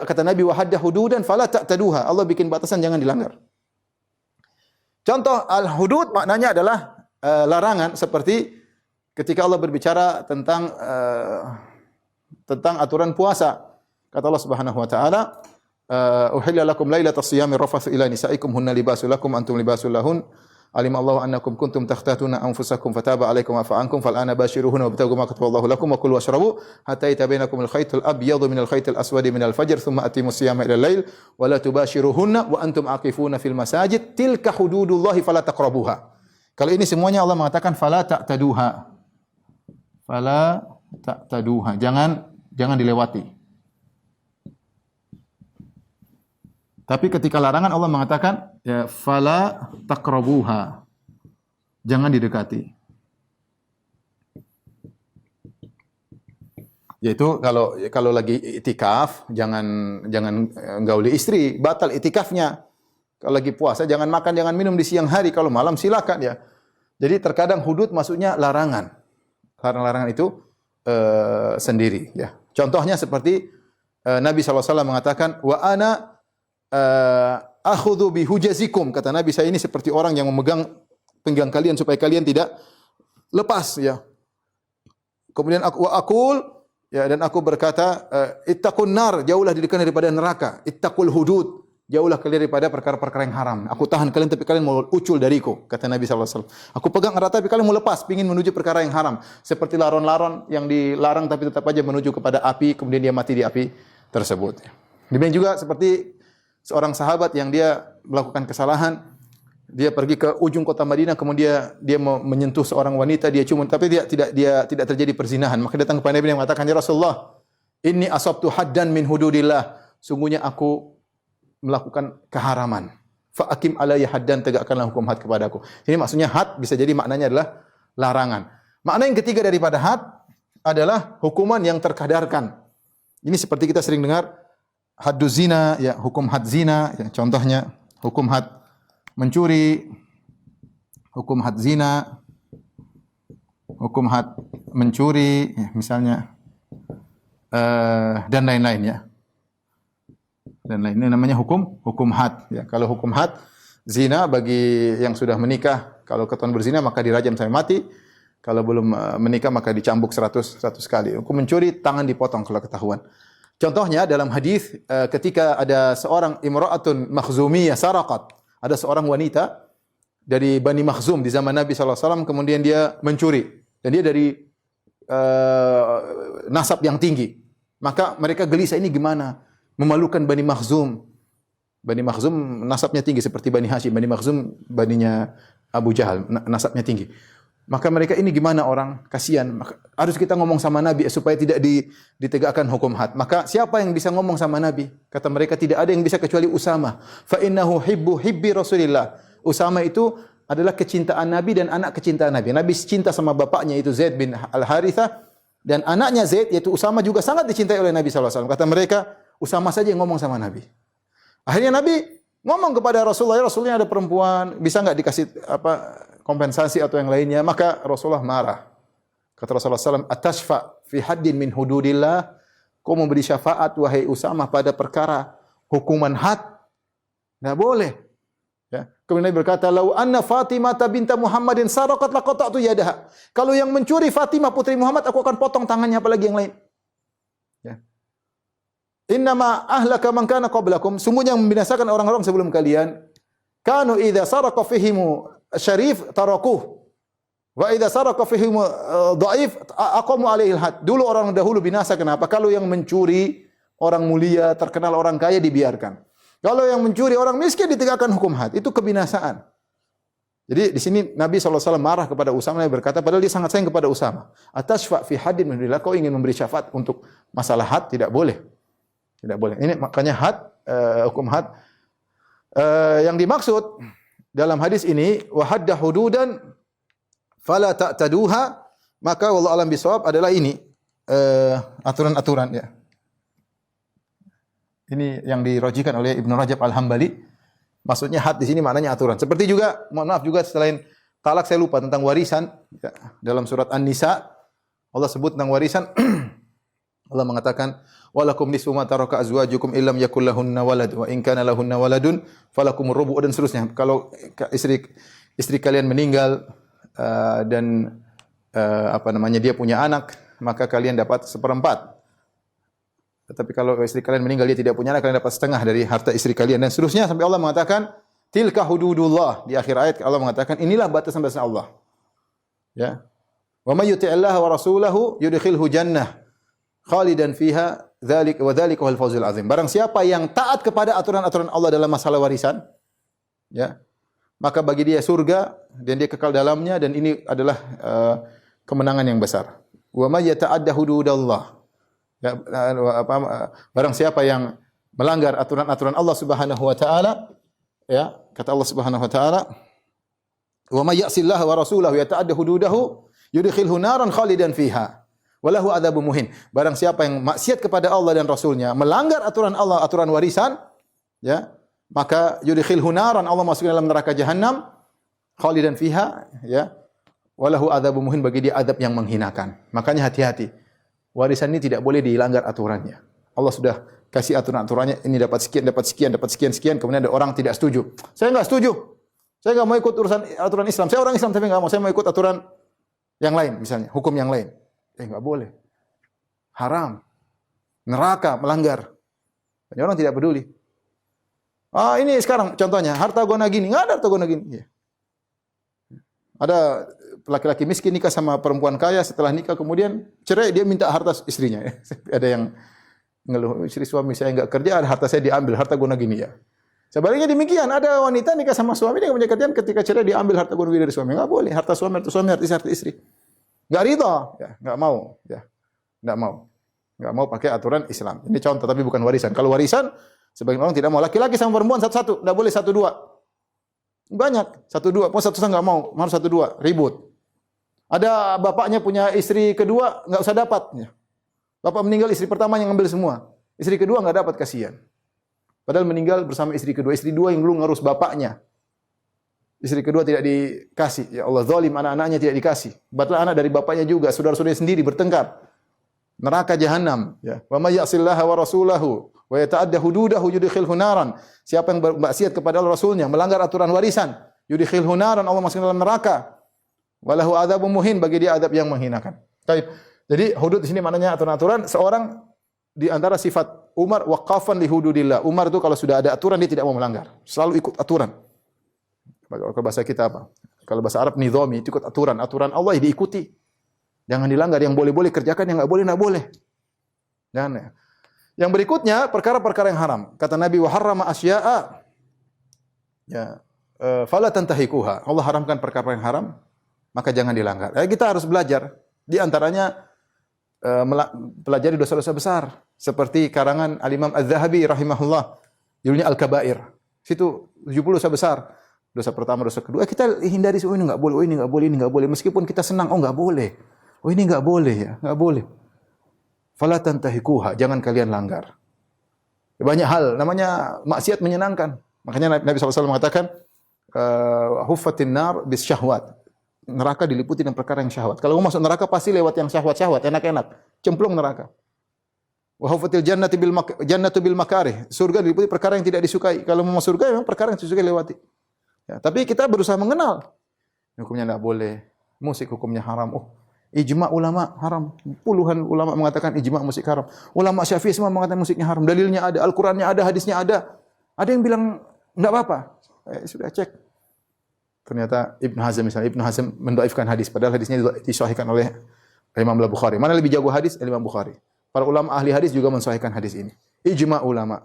kata Nabi, wahadda hududan fala ta'taduha. Allah bikin batasan, jangan dilanggar. Contoh al-hudud maknanya adalah larangan, seperti ketika Allah berbicara tentang aturan puasa. Kata Allah Subhanahu wa taala, uhilla lakum lailatas siyami rafathu ila nisaikum hunna libasul lakum antum libasul lahun. Alimallahu annakum kuntum takhtatuna anfusakum fataba alaikum wa fa'ankum fal'ana bashiruhunna wabtaghu ma kataballahu lakum wa kulu washrabu hatta yatabayyanakum al-khaytul abyadu minal khaytil aswadi minal fajr thumma atimus siyama ila al-lail wa la tubashiruhunna wa antum aqifuna fil masajid tilka hududullahi fala taqrabuha. Kalau ini semuanya Allah mengatakan fala ta'taduha. Fala ta'taduha. Jangan dilewati. Tapi ketika larangan Allah mengatakan ya fala taqrabuha. Jangan didekati. Yaitu kalau lagi itikaf jangan gauli istri, batal itikafnya. Kalau lagi puasa jangan makan, jangan minum di siang hari, kalau malam silakan ya. Jadi terkadang hudud maksudnya larangan. Larangan itu sendiri ya. Contohnya seperti Nabi SAW mengatakan wa ana akhudhu bihujazikum, kata Nabi, saya ini seperti orang yang memegang pinggang kalian supaya kalian tidak lepas ya. Kemudian dan aku berkata ittaqun nar, jauhlah diri kalian daripada neraka. Ittaqul hudud, jauhlah kalian daripada perkara-perkara yang haram. Aku tahan kalian tapi kalian mau ucul dariku, kata Nabi SAW. Aku pegang erat tapi kalian mau lepas, pingin menuju perkara yang haram. Seperti laron-laron yang dilarang tapi tetap aja menuju kepada api, kemudian dia mati di api tersebut. Demikian juga seperti seorang sahabat yang dia melakukan kesalahan, dia pergi ke ujung kota Madinah, kemudian dia mau menyentuh seorang wanita, dia cium, tapi dia tidak terjadi perzinahan. Maka datang kepada Nabi yang mengatakan, "Ya Rasulullah, inni asabtu haddan min hududillah." Sungguhnya aku melakukan keharaman. Fa akim alayya haddan, tegakkanlah hukum had kepadaku. Ini maksudnya had bisa jadi maknanya adalah larangan. Makna yang ketiga daripada had adalah hukuman yang terkadarkan. Ini seperti kita sering dengar hadduz zina, ya, hukum had zina, ya, contohnya hukum had mencuri, hukum had zina, hukum had mencuri, ya, misalnya dan lain-lain, ya. Dan lainnya namanya hukum had, ya. Kalau hukum had zina bagi yang sudah menikah, kalau ketahuan berzina maka dirajam sampai mati. Kalau belum menikah maka dicambuk 100 kali. Hukum mencuri tangan dipotong kalau ketahuan. Contohnya dalam hadis ketika ada seorang imra'atun makhzumiyah saraqat, ada seorang wanita dari Bani Makhzum di zaman Nabi sallallahu alaihi wasallam, kemudian dia mencuri dan dia dari nasab yang tinggi. Maka mereka gelisah, ini gimana? Memalukan Bani Makhzum. Bani Makhzum nasabnya tinggi seperti Bani Hashim. Bani Makhzum baninya Abu Jahal, nasabnya tinggi. Maka mereka ini gimana orang, kasihan. Maka harus kita ngomong sama Nabi supaya tidak ditegakkan hukum had. Maka siapa yang bisa ngomong sama Nabi? Kata mereka tidak ada yang bisa kecuali Usama. Fa innahu hibbi Rasulillah. Usama itu adalah kecintaan Nabi dan anak kecintaan Nabi. Nabi cinta sama bapaknya itu Zaid bin Al-Harithah dan anaknya Zaid yaitu Usama juga sangat dicintai oleh Nabi sallallahu alaihi wasallam. Kata mereka, Usama saja yang ngomong sama Nabi. Akhirnya Nabi ngomong kepada Rasulullah, Rasulnya ada perempuan, bisa enggak dikasih kompensasi atau yang lainnya? Maka Rasulullah marah. Kata Rasulullah SAW, "Atashfa fi haddin min hududillah?" Kau memberi syafaat wahai Usama pada perkara hukuman had? Enggak boleh. Ya. Kemudian Nabi berkata, "Lau anna Fatimah binta Muhammadin saraqat laqata'tu yadaha." Kalau yang mencuri Fatimah putri Muhammad, aku akan potong tangannya, apalagi yang lain. Ya. Innama ahlaka man kana qablakum, sungguhnya yang membinasakan orang-orang sebelum kalian, kanu idza saraqa fihimu syarif tarakuh wa idza saraqa fihimu dhaif aqamu alaihi had. Dulu orang dahulu binasa kenapa? Kalau yang mencuri orang mulia, terkenal orang kaya dibiarkan. Kalau yang mencuri orang miskin ditegakkan hukum had. Itu kebinasaan. Jadi di sini Nabi SAW marah kepada Usama, Nabi berkata, padahal dia sangat sayang kepada Usama. Atashfa fi haddin min hududillah, kau ingin memberi syafaat untuk masalah had? Tidak boleh. Tidak boleh. Ini makanya had, hukum had. Yang dimaksud dalam hadis ini, wa hadda hududan fala ta'taduha, maka wallahu alam bisawab adalah ini aturan-aturan, ya. Ini yang dirojikan oleh Ibnu Rajab Al-Hambali. Maksudnya had di sini maknanya aturan. Seperti juga, mohon maaf juga selain talak saya lupa tentang warisan, ya. Dalam surat An-Nisa Allah sebut tentang warisan. Allah mengatakan, walakum nisfu ma taraka azwajukum illam yakul lahunna walad wa in kana lahunna waladun falakum rubu' dan seterusnya. Kalau istri kalian meninggal dan dia punya anak, maka kalian dapat seperempat. Tetapi kalau istri kalian meninggal dia tidak punya anak, kalian dapat setengah dari harta istri kalian dan seterusnya sampai Allah mengatakan tilka hududullah. Di akhir ayat Allah mengatakan inilah batasan-batasan Allah. Ya. Wa may yuti'illaha wa rasulahu yudkhilhu jannah khalidan fiha dzalik wa dzalika wal fawzul azim. Barang siapa yang taat kepada aturan-aturan Allah dalam masalah warisan, ya, maka bagi dia surga dan dia kekal dalamnya, dan ini adalah kemenangan yang besar. Wa may yata'adda hududallah. Ya, barang siapa yang melanggar aturan-aturan Allah Subhanahu wa taala, ya, kata Allah Subhanahu wa taala, wa may ya'sillaha wa rasulahu yata'adda hududahu yudkhilhu naran khalidan fiha walahu adzabun muhin. Barang siapa yang maksiat kepada Allah dan Rasulnya, melanggar aturan Allah, aturan warisan, ya, maka yudkhilhu naran, Allah masukkan dalam neraka jahanam, khalidan fiha, ya, walahu adzabun muhin, bagi dia azab yang menghinakan. Makanya hati-hati. Warisan ini tidak boleh dilanggar aturannya. Allah sudah kasih aturan-aturannya, ini dapat sekian, dapat sekian, dapat sekian, sekian, kemudian ada orang tidak setuju. Saya enggak setuju. Saya enggak mau ikut urusan aturan Islam. Saya orang Islam tapi enggak mau. Saya mau ikut aturan yang lain, misalnya hukum yang lain. Enggak boleh. Haram. Neraka, melanggar. Banyak orang tidak peduli. Ini sekarang contohnya, harta gona gini, enggak ada harta gona gini. Ya. Ada laki-laki miskin nikah sama perempuan kaya, setelah nikah kemudian cerai, dia minta harta istrinya. Ada yang ngeluh, istri suami saya enggak kerja, harta saya diambil, harta guna gini ya. Sebaliknya demikian, ada wanita nikah sama suami dia enggak punya kerjaan, ketika cerai diambil harta guna gini dari suami. Enggak boleh, harta suami, harta istri. Enggak ridha, ya, enggak mau, ya. Enggak mau. Enggak mau pakai aturan Islam. Ini contoh tapi bukan warisan. Kalau warisan sebagian orang tidak mau, laki-laki sama perempuan satu-satu, enggak boleh satu-dua. Banyak, satu-dua, mau satu-satu enggak mau, harus satu-dua, ribut. Ada bapaknya punya istri kedua, enggak usah dapat, ya. Bapak meninggal, istri pertama yang ngambil semua. Istri kedua enggak dapat, kasihan. Padahal meninggal bersama istri kedua. Istri dua yang dulu ngurus bapaknya. Istri kedua tidak dikasih. Ya Allah, zalim, anak-anaknya tidak dikasih. Batlah anak dari bapaknya juga, saudara-saudaranya sendiri bertengkar. Neraka jahanam. Ya. Wa may ya'sillaha wa rasulahu wa yata'adda hududahu yudkhilhu naran. Siapa yang bermaksiat kepada Allah Rasulnya, melanggar aturan warisan, yudkhilhu naran, Allah masukkan dalam neraka. Walahu adzabun muhin, bagi dia adab yang menghinakan. Baik. Jadi hudud di sini maknanya aturan-aturan. Seorang di antara sifat Umar, waqafan li hududillah. Umar itu kalau sudah ada aturan dia tidak mau melanggar, selalu ikut aturan. Kalau bahasa kita apa? Kalau bahasa Arab nizami, ikut aturan. Aturan Allah diikuti. Jangan dilanggar, yang boleh-boleh kerjakan, yang enggak boleh. Jangan ya. Yang berikutnya perkara-perkara yang haram. Kata Nabi, wa harrama asya'a. Ya, fala tantahikuha. Allah haramkan perkara yang haram, maka jangan dilanggar. Kita harus belajar. Di antaranya pelajari dosa-dosa besar seperti karangan Al-Imam Az-Zahabi rahimahullah, judulnya Al-Kabair. Situ 70 dosa besar. Dosa pertama, dosa kedua. Kita hindari, oh ini enggak boleh, oh ini enggak boleh, ini enggak boleh. Meskipun kita senang, oh enggak boleh. Oh ini enggak boleh ya, enggak boleh. Fala tantahikuha, jangan kalian langgar. Banyak hal namanya maksiat menyenangkan. Makanya Nabi SAW mengatakan huffatin nar bis syahwat. Neraka diliputi dengan perkara yang syahwat. Kalau mau masuk neraka pasti lewat yang syahwat-syahwat, enak-enak. Cemplung neraka. Wa hufatil jannatu bil makarih. Surga diliputi perkara yang tidak disukai. Kalau mau masuk surga memang perkara yang disukai lewati. Ya, tapi kita berusaha mengenal. Hukumnya tidak boleh. Musik hukumnya haram. Oh, ijma ulama haram. Puluhan ulama mengatakan ijma musik haram. Ulama Syafi'i semua mengatakan musiknya haram. Dalilnya ada, Al-Qur'annya ada, hadisnya ada. Ada yang bilang enggak apa-apa. Sudah cek. Ternyata Ibnu Hazm misalnya, Ibnu Hazm mendhaifkan hadis padahal hadisnya disahihkan oleh Imam Al-Bukhari. Mana lebih jago hadis? Imam Bukhari. Para ulama ahli hadis juga mensahihkan hadis ini. Ijma ulama.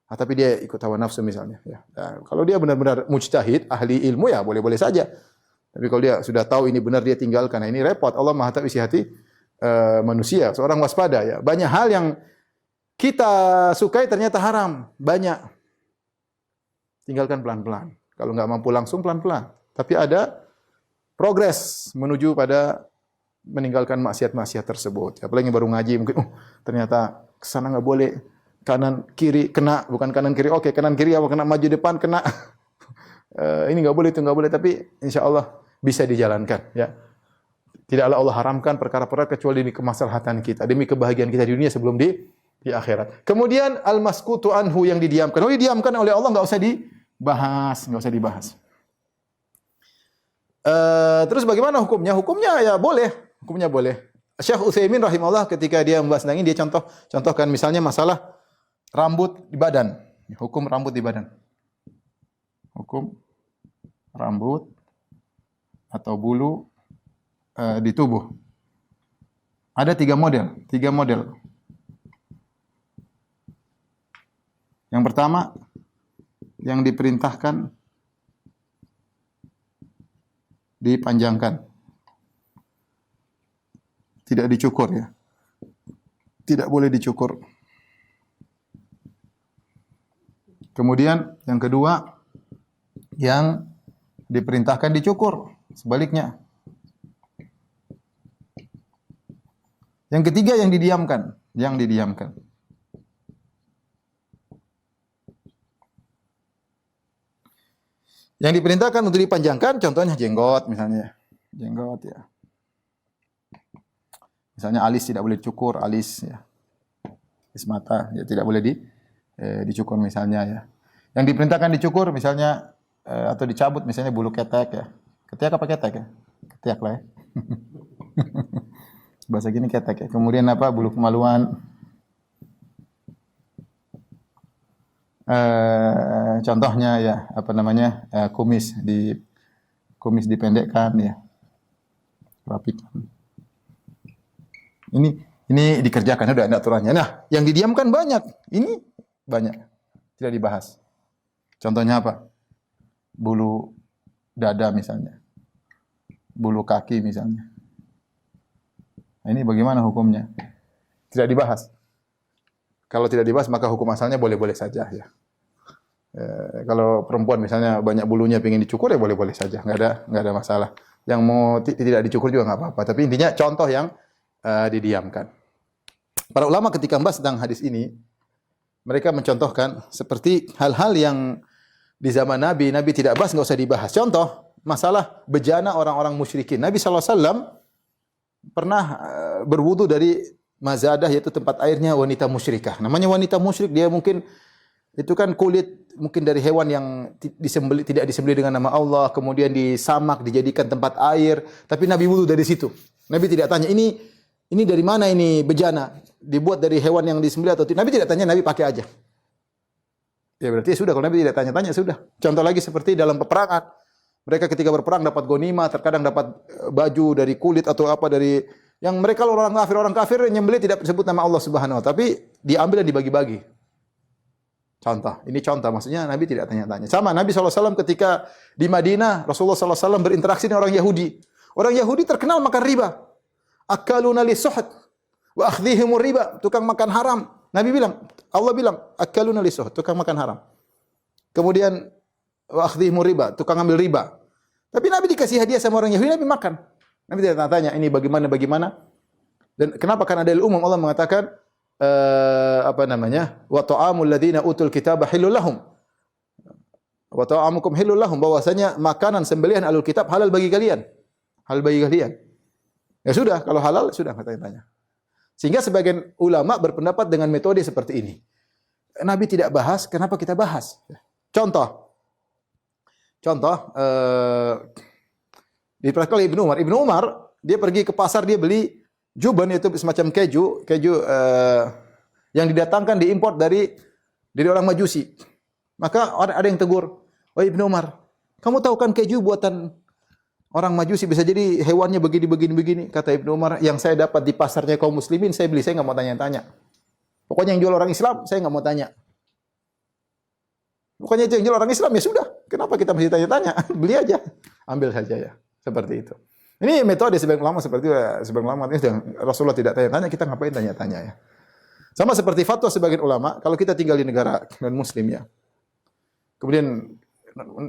Tapi dia ikut hawa nafsu misalnya, ya. Nah, kalau dia benar-benar mujtahid, ahli ilmu ya boleh-boleh saja. Tapi kalau dia sudah tahu ini benar dia tinggalkan. Nah, ini repot. Allah Maha tahu isi hati manusia. Seorang waspada ya. Banyak hal yang kita sukai ternyata haram, banyak. Tinggalkan pelan-pelan. Kalau nggak mampu langsung pelan-pelan. Tapi ada progres menuju pada meninggalkan maksiat-maksiat tersebut. Apalagi baru ngaji mungkin, ternyata kesana nggak boleh, kanan kiri kena, bukan kanan kiri oke, kanan kiri apa kena, maju depan kena. Ini nggak boleh, itu nggak boleh. Tapi insya Allah bisa dijalankan. Ya. Tidaklah Allah haramkan perkara-perkara kecuali demi kemaslahatan kita, demi kebahagiaan kita di dunia sebelum di akhirat. Kemudian al-maskutu anhu, yang didiamkan. Kalau didiamkan oleh Allah nggak usah dibahas. Terus bagaimana hukumnya? Hukumnya ya boleh. Hukumnya boleh. Syekh Utsaimin rahimahullah ketika dia membahas tentang ini, dia contohkan misalnya masalah rambut di badan. Hukum rambut di badan. Hukum rambut atau bulu di tubuh. Ada 3 model. Yang pertama, yang diperintahkan dipanjangkan, tidak dicukur ya, tidak boleh dicukur. Kemudian yang kedua, yang diperintahkan dicukur, sebaliknya. Yang ketiga, yang didiamkan. Yang diperintahkan untuk dipanjangkan, contohnya jenggot misalnya. Jenggot ya. Misalnya alis tidak boleh dicukur, alis ya. Alis mata ya tidak boleh dicukur misalnya ya. Yang diperintahkan dicukur misalnya atau dicabut misalnya bulu ketek ya. Ketiak apa ketek ya? Ketiak lah ya. Bahasa gini ketek ya. Kemudian apa? Bulu kemaluan. Contohnya ya apa namanya kumis dipendekkan ya, rapikan. Ini Ini dikerjakan, udah ada aturannya. Nah, yang didiamkan banyak. Ini banyak. Tidak dibahas. Contohnya apa? Bulu dada misalnya. Bulu kaki misalnya. Nah, ini bagaimana hukumnya? Tidak dibahas. Kalau tidak dibahas maka hukum asalnya boleh-boleh saja ya. Kalau perempuan misalnya banyak bulunya pengen dicukur ya boleh-boleh saja, nggak ada masalah. Yang mau tidak dicukur juga nggak apa-apa. Tapi intinya contoh yang didiamkan. Para ulama ketika membahas tentang hadis ini, mereka mencontohkan seperti hal-hal yang di zaman Nabi tidak bahas, nggak usah dibahas. Contoh masalah bejana orang-orang musyrikin. Nabi SAW pernah berwudu dari mazadah, yaitu tempat airnya wanita musyrikah. Namanya wanita musyrik, dia mungkin itu kan kulit mungkin dari hewan yang tidak disembelih dengan nama Allah, kemudian disamak, dijadikan tempat air, tapi Nabi wudu dari situ. Nabi tidak tanya, ini dari mana ini bejana? Dibuat dari hewan yang disembelih atau tidak? Nabi tidak tanya, Nabi pakai aja. Ya berarti sudah, kalau Nabi tidak tanya-tanya sudah. Contoh lagi seperti dalam peperangan. Mereka ketika berperang dapat ghanimah, terkadang dapat baju dari kulit atau apa dari yang mereka orang kafir nyembelih tidak disebut nama Allah Subhanahu wa taala, tapi diambil dan dibagi-bagi. Contoh, ini contoh, maksudnya Nabi tidak tanya-tanya. Sama Nabi SAW ketika di Madinah, Rasulullah SAW berinteraksi dengan orang Yahudi. Orang Yahudi terkenal makan riba. Akaluna lisuhd wa akhdhihimur riba, tukang makan haram. Nabi bilang, Allah bilang, akaluna lisuhd, tukang makan haram. Kemudian wa akhdhihimur riba, tukang ambil riba. Tapi Nabi dikasih hadiah sama orang Yahudi, Nabi makan. Nabi tidak tanya ini bagaimana. Dan kenapa? Karena dalil umum Allah mengatakan wa ta'amul ladzina utul kitaba halal lahum wa ta'amukum halal lahum, bahwasanya makanan sembelihan alul kitab halal bagi kalian. Halal bagi kalian. Ya sudah, kalau halal sudah enggak tanya-tanya. Sehingga sebagian ulama berpendapat dengan metode seperti ini. Nabi tidak bahas, kenapa kita bahas? Contoh diperhatikan oleh Ibnu Umar. Ibnu Umar dia pergi ke pasar, dia beli juban, itu semacam keju yang didatangkan diimpor dari orang Majusi. Maka ada yang tegur, "Wahai Ibnu Umar, kamu tahu kan keju buatan orang Majusi bisa jadi hewannya begini." Kata Ibnu Umar, "Yang saya dapat di pasarnya kaum muslimin saya beli, saya enggak mau tanya-tanya. Pokoknya yang jual orang Islam saya enggak mau tanya. Pokoknya itu yang jual orang Islam, ya sudah. Kenapa kita mesti tanya-tanya? Beli aja, ambil saja ya." Seperti itu. Ini metode sebagian ulama seperti itu. Sebagian ulama ini Rasulullah tidak tanya-tanya, kita ngapain tanya-tanya ya. Sama seperti fatwa sebagian ulama, kalau kita tinggal di negara non muslim ya. Kemudian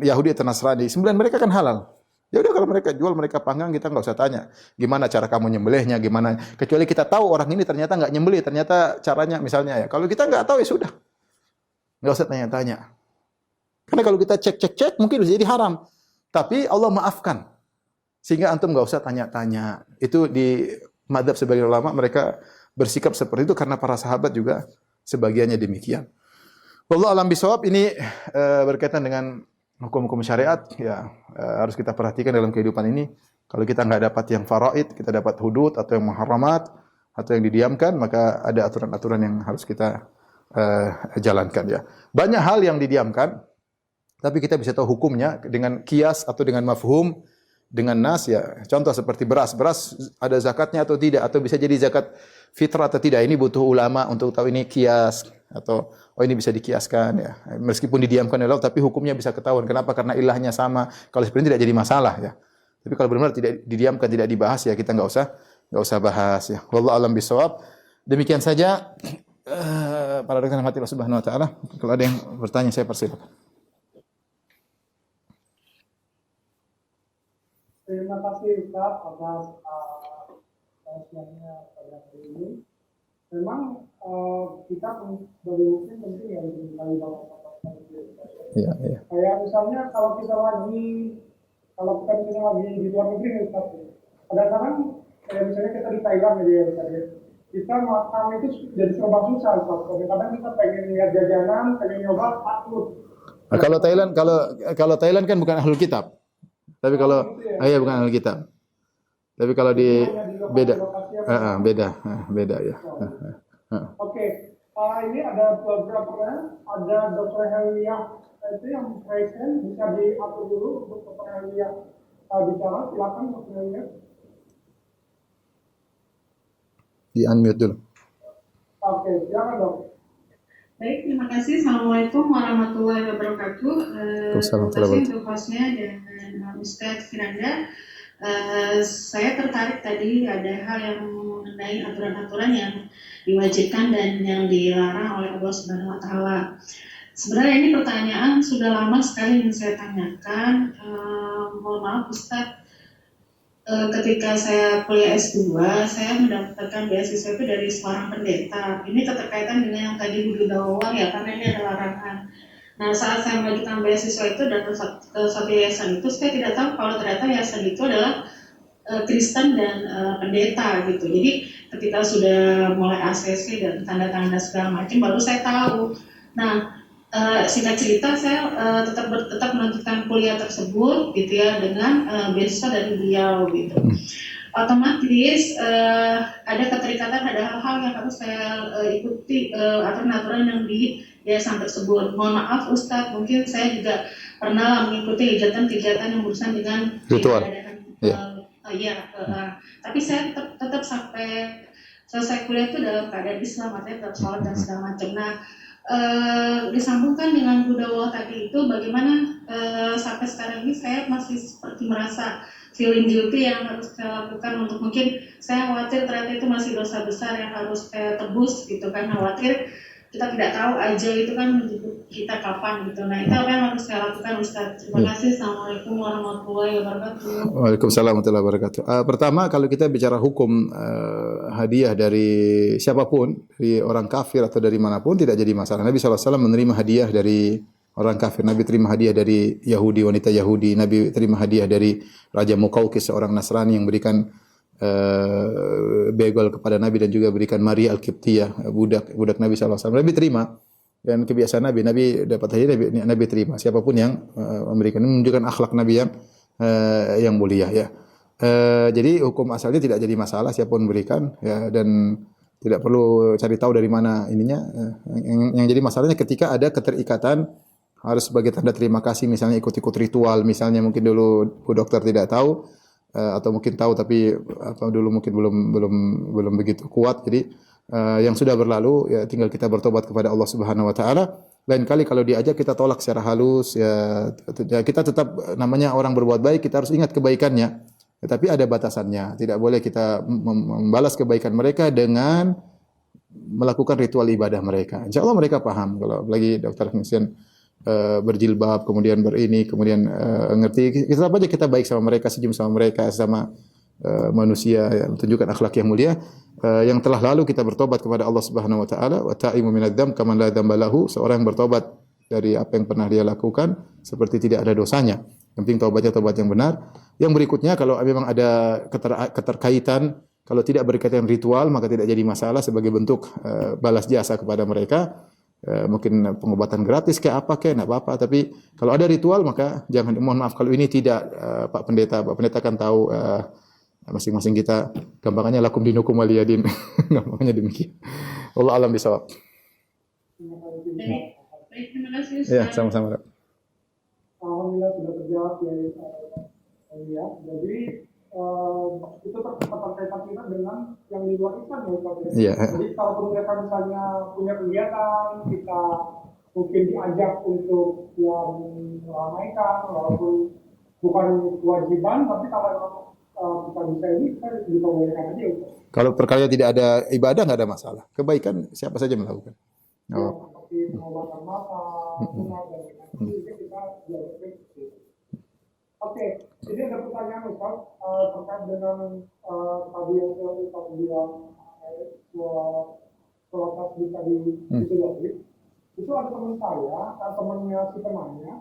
Yahudi atau Nasrani, sembilan mereka kan halal. Ya udah, kalau mereka jual, mereka panggang, kita enggak usah tanya gimana cara kamu nyembelihnya, gimana. Kecuali kita tahu orang ini ternyata enggak nyembelih, ternyata caranya misalnya ya. Kalau kita enggak tahu ya sudah. Enggak usah tanya-tanya. Karena kalau kita cek mungkin bisa jadi haram. Tapi Allah maafkan. Sehingga antum enggak usah tanya-tanya. Itu di madzhab sebagian ulama, mereka bersikap seperti itu karena para sahabat juga sebagiannya demikian. Wallahu alam bisawab. Ini berkaitan dengan hukum-hukum syariat ya, harus kita perhatikan dalam kehidupan ini. Kalau kita enggak dapat yang faraid, kita dapat hudud atau yang muharramat atau yang didiamkan, maka ada aturan-aturan yang harus kita jalankan ya. Banyak hal yang didiamkan, tapi kita bisa tahu hukumnya dengan kias atau dengan mafhum, dengan nas ya. Contoh seperti beras ada zakatnya atau tidak, atau bisa jadi zakat fitrah atau tidak. Ini butuh ulama untuk tahu ini kias atau ini bisa dikiaskan ya. Meskipun didiamkan oleh Allah, tapi hukumnya bisa ketahuan. Kenapa? Karena ilahnya sama. Kalau seperti ini tidak jadi masalah ya. Tapi kalau benar-benar tidak didiamkan, tidak dibahas ya, kita enggak usah bahas ya. Wallahu alam bisawab. Demikian saja para rekan hati Allah Subhanahu wa taala. Kalau ada yang bertanya saya persilakan. Terima kasih Ustaz atas kajiannya pada hari ini. Memang kita sebagai muslim penting ya untuk mengetahui bahwa Iya. Kayak misalnya kalau kita misalnya lagi di luar negeri ya Ustaz. Kadang-kadang kayak misalnya kita di Thailand aja ya Ustaz ya. Kita makan itu jadi serba susah Ustaz. Kadang-kadang kita pengen lihat jajanan, pengen nyoba takut. Nah, kalau Thailand kan bukan ahlul kitab. Tapi kalau bukan ahlul kitab. Tapi kalau di beda ya. Oke. Ini ada beberapa pertanyaan. Ada Dr. Helmiah itu yang present, bisa diatur dulu untuk Dr. Helmiah bicara. Silakan Dr. Helmiah. Di unmute dulu. Oke, silakan dok. Baik, terima kasih. Assalamualaikum warahmatullahi wabarakatuh. Waalaikumsalam Terima kasih warahmatullahi untuk hostnya dan Ustadz Firanda. Saya tertarik tadi ada hal yang mengenai aturan-aturan yang diwajibkan dan yang dilarang oleh Allah Subhanahu Wa Taala. Sebenarnya ini pertanyaan sudah lama sekali yang saya tanyakan. Mohon maaf Ustadz, ketika saya kuliah S2, saya mendapatkan beasiswa itu dari seorang pendeta. Ini keterkaitan dengan yang tadi Bu Dawang ya, karena ini ada larangan. Nah, saat saya mengajukan beasiswa itu dan ke satu yayasan itu, saya tidak tahu kalau ternyata yayasan itu adalah Kristen dan pendeta gitu. Jadi ketika sudah mulai ACC dan tanda-tanda segala macam, baru saya tahu. Nah, singkat cerita saya tetap melanjutkan kuliah tersebut gitu ya dengan beasiswa dari beliau gitu. Otomatis ada keterikatan, ada hal-hal yang harus saya ikuti aturan-aturan yang di yayasan tersebut. Mohon maaf Ustadz, mungkin saya juga pernah mengikuti kegiatan-kegiatan yang berurusan dengan Ritual. Tapi saya tetap sampai selesai kuliah itu dalam keadaan Islam, artinya tetap sholat dan segala macam. Nah, disambungkan dengan budaya tadi itu, bagaimana sampai sekarang ini saya masih seperti merasa feeling guilty yang harus saya lakukan untuk mungkin saya khawatir ternyata itu masih dosa besar yang harus saya tebus gitu kan, khawatir kita tidak tahu ajal itu kan menjemput kita kapan gitu. Nah itu apa yang harus saya lakukan Ustaz? Terima kasih. Assalamualaikum warahmatullahi wabarakatuh. Waalaikumsalam warahmatullahi wabarakatuh. Pertama, kalau kita bicara hukum hadiah dari siapapun, dari orang kafir atau dari manapun, tidak jadi masalah. Nabi SAW menerima hadiah dari orang kafir. Nabi terima hadiah dari Yahudi, wanita Yahudi. Nabi terima hadiah dari Raja Muqawqis, seorang Nasrani yang berikan begol kepada Nabi dan juga berikan Maria Al-Qibtiyah, budak Nabi SAW. Nabi terima. Dan kebiasaan Nabi dapat hadiah, Nabi terima. Siapapun yang memberikan, ini menunjukkan akhlak Nabi yang mulia ya. Jadi hukum asalnya tidak jadi masalah siapapun memberikan ya, dan tidak perlu cari tahu dari mana ininya. Yang jadi masalahnya ketika ada keterikatan harus sebagai tanda terima kasih, misalnya ikut-ikut ritual, misalnya mungkin dulu Bu Dokter tidak tahu atau mungkin tahu tapi dulu mungkin belum begitu kuat. Jadi yang sudah berlalu ya tinggal kita bertobat kepada Allah Subhanahu wa taala. Lain kali kalau diajak kita tolak secara halus ya, kita tetap namanya orang berbuat baik, kita harus ingat kebaikannya. Tetapi ada batasannya. Tidak boleh kita membalas kebaikan mereka dengan melakukan ritual ibadah mereka. Insya Allah mereka paham kalau lagi Dokter Hussein berjilbab, kemudian kemudian ngerti. Tetap aja kita baik sama mereka, senyum sama mereka, sama manusia, ya, tunjukkan akhlak yang mulia. Yang telah lalu kita bertobat kepada Allah Subhanahu wa taala, wa ta'imu minadz-dzam kaman la dzamba lahu. Seorang yang bertobat dari apa yang pernah dia lakukan seperti tidak ada dosanya. Yang penting taubatnya taubat yang benar. Yang berikutnya kalau memang ada keterkaitan, kalau tidak berkaitan ritual maka tidak jadi masalah sebagai bentuk balas jasa kepada mereka. Mungkin pengobatan gratis kayak apa kayak enggak apa-apa, tapi kalau ada ritual maka jangan, mohon maaf kalau ini tidak Pak Pendeta kan tahu masing-masing kita gampangannya lakum dinukum waliyadin. Gampangannya demikian. Wallahu a'lam bishawab. Baik, terima kasih Ustaz. Ya, sama-sama. Alhamdulillah sudah terjawab ya. Jadi itu terkaitan kita dengan yang di luar Islam ya Ustaz. Iya. Jadi kalau mereka misalnya punya kegiatan, kita mungkin diajak untuk yang meramaikan, walaupun bukan kewajiban, tapi kalau kita bisa ini kita diperbolehkan aja Ustaz. Kalau perkara tidak ada ibadah nggak ada masalah. Kebaikan siapa saja melakukan. Ya, seperti pengobatan mata, sunat dan lain-lain, itu kita belajar. Oke, jadi ada pertanyaan Ustaz terkait dengan tadi yang Ustaz bilang sholat tasbih tadi itu wajib. Itu ada teman saya, temannya si penanya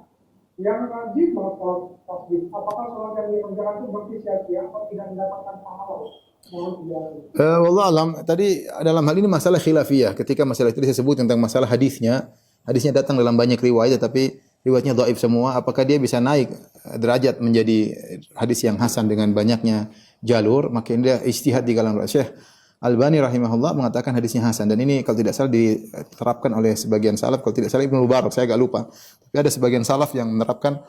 yang rajin banget sholat tasbih. Apakah sholat yang dikerjakan itu berarti sia-sia atau tidak mendapatkan pahala? Wallahu alam. Tadi dalam hal ini masalah khilafiyah. Ketika masalah itu disebut tentang masalah hadisnya datang dalam banyak riwayat tapi riwayatnya dhaif semua. Apakah dia bisa naik derajat menjadi hadis yang hasan dengan banyaknya jalur? Maka dia ijtihad di kalangan Syekh Albani rahimahullah mengatakan hadisnya hasan, dan ini kalau tidak salah diterapkan oleh sebagian salaf, kalau tidak salah Ibnu Mubarak, saya agak lupa. Tapi ada sebagian salaf yang menerapkan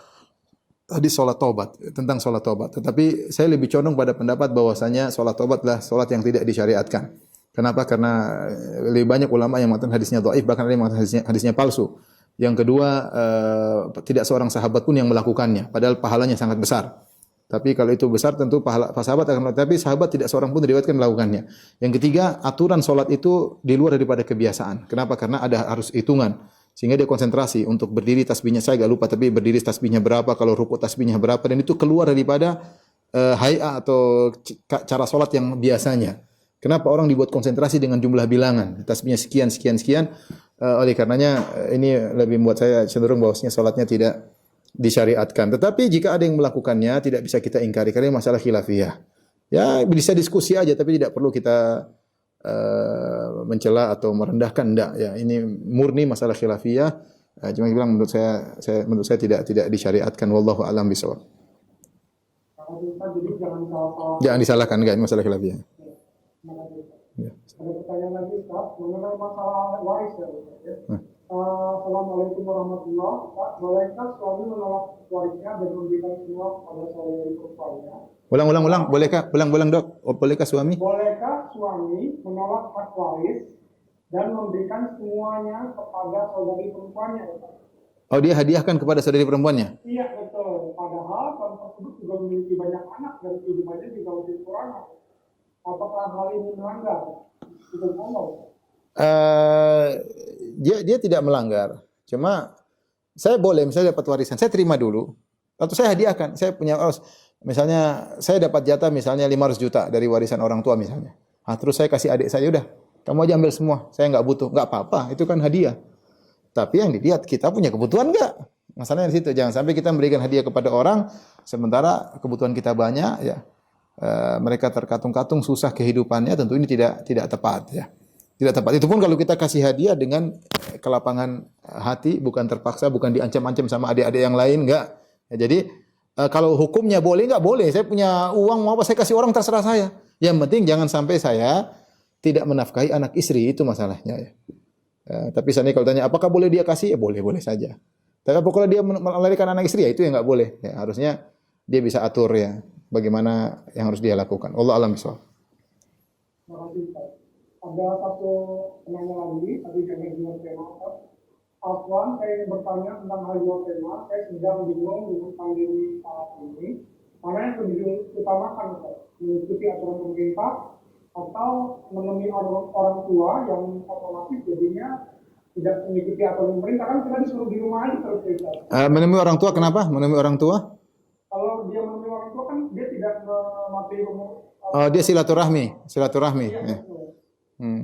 hadis salat taubat, tentang salat taubat. Tetapi saya lebih condong pada pendapat bahwasanya salat taubat adalah salat yang tidak disyariatkan. Kenapa? Karena lebih banyak ulama yang mengatakan hadisnya dhaif, bahkan ada yang mengatakan hadisnya palsu. Yang kedua, tidak seorang sahabat pun yang melakukannya, padahal pahalanya sangat besar. Tapi kalau itu besar tentu pahala sahabat akan, tapi sahabat tidak seorang pun diriwayatkan melakukannya. Yang ketiga, aturan salat itu di luar daripada kebiasaan. Kenapa? Karena harus hitungan. Sehingga dia konsentrasi untuk berdiri tasbihnya, saya agak lupa, tapi berdiri tasbihnya berapa, kalau rukuk tasbihnya berapa, dan itu keluar daripada hay'ah atau cara salat yang biasanya. Kenapa orang dibuat konsentrasi dengan jumlah bilangan, tasbihnya sekian sekian sekian? Oleh karenanya ini lebih membuat saya cenderung bahwasanya salatnya tidak disyariatkan. Tetapi jika ada yang melakukannya tidak bisa kita ingkari karena masalah khilafiyah. Ya bisa diskusi aja tapi tidak perlu kita mencela atau merendahkan, enggak ya. Ini murni masalah khilafiyah. Cuma bilang menurut saya tidak disyariatkan, wallahu a'lam bishawab. Jadi Jangan disalahkan, enggak, ini masalah khilafiyah. Ya. Ada pertanyaan lagi Ustaz mengenai masalah waris ya Ustaz ya. Assalamualaikum warahmatullahi wabarakatuh. Bolehkah suami menolak warisnya dan memberikan semua kepada saudari perempuannya? Ulang. Bolehkah Dok? Bolehkah suami? Bolehkah suami menolak hak waris dan memberikan semuanya kepada saudari perempuannya Ustaz? Oh, dia hadiahkan kepada saudari perempuannya? Iya betul. Padahal suami tersebut juga memiliki banyak anak dan kehidupannya juga masih kekurangan. Apakah hal ini melanggar? Itu ngomong. Dia tidak melanggar. Cuma saya boleh misalnya dapat warisan, saya terima dulu atau saya hadiahkan. Saya punya misalnya saya dapat jatah misalnya 500 juta dari warisan orang tua misalnya. Terus saya kasih adik saya, udah, kamu aja ambil semua. Saya enggak butuh. Enggak apa-apa, itu kan hadiah. Tapi yang dilihat kita punya kebutuhan enggak? Masalahnya di situ. Jangan sampai kita memberikan hadiah kepada orang sementara kebutuhan kita banyak ya. Mereka terkatung-katung susah kehidupannya, tentu ini tidak tepat ya. Tidak tepat. Itu pun kalau kita kasih hadiah dengan kelapangan hati, bukan terpaksa, bukan diancam-ancam sama adik-adik yang lain, enggak. Ya, jadi kalau hukumnya boleh enggak boleh. Saya punya uang mau apa saya kasih orang terserah saya. Yang penting jangan sampai saya tidak menafkahi anak istri, itu masalahnya ya. Tapi seandainya kalau tanya apakah boleh dia kasih? Ya boleh saja. Tapi kalau dia melarikan anak istri ya itu yang enggak boleh. Ya, harusnya dia bisa atur ya bagaimana yang harus dia lakukan. Allah alam bishawab. Ada satu penanya lagi, tapi jangan dua tema. Afwan, saya ingin bertanya tentang hal dua tema. Saya sedang bingung dengan pandemi saat ini. Mana yang lebih utamakan, mengikuti aturan pemerintah atau menemui orang tua yang otomatis jadinya tidak mengikuti aturan pemerintah, kan kita disuruh di rumah aja terus kita. Menemui orang tua kenapa? Menemui orang tua? Kalau dia menemui orang tua kan dia tidak mematuhi dia silaturahmi. Iya, Ya.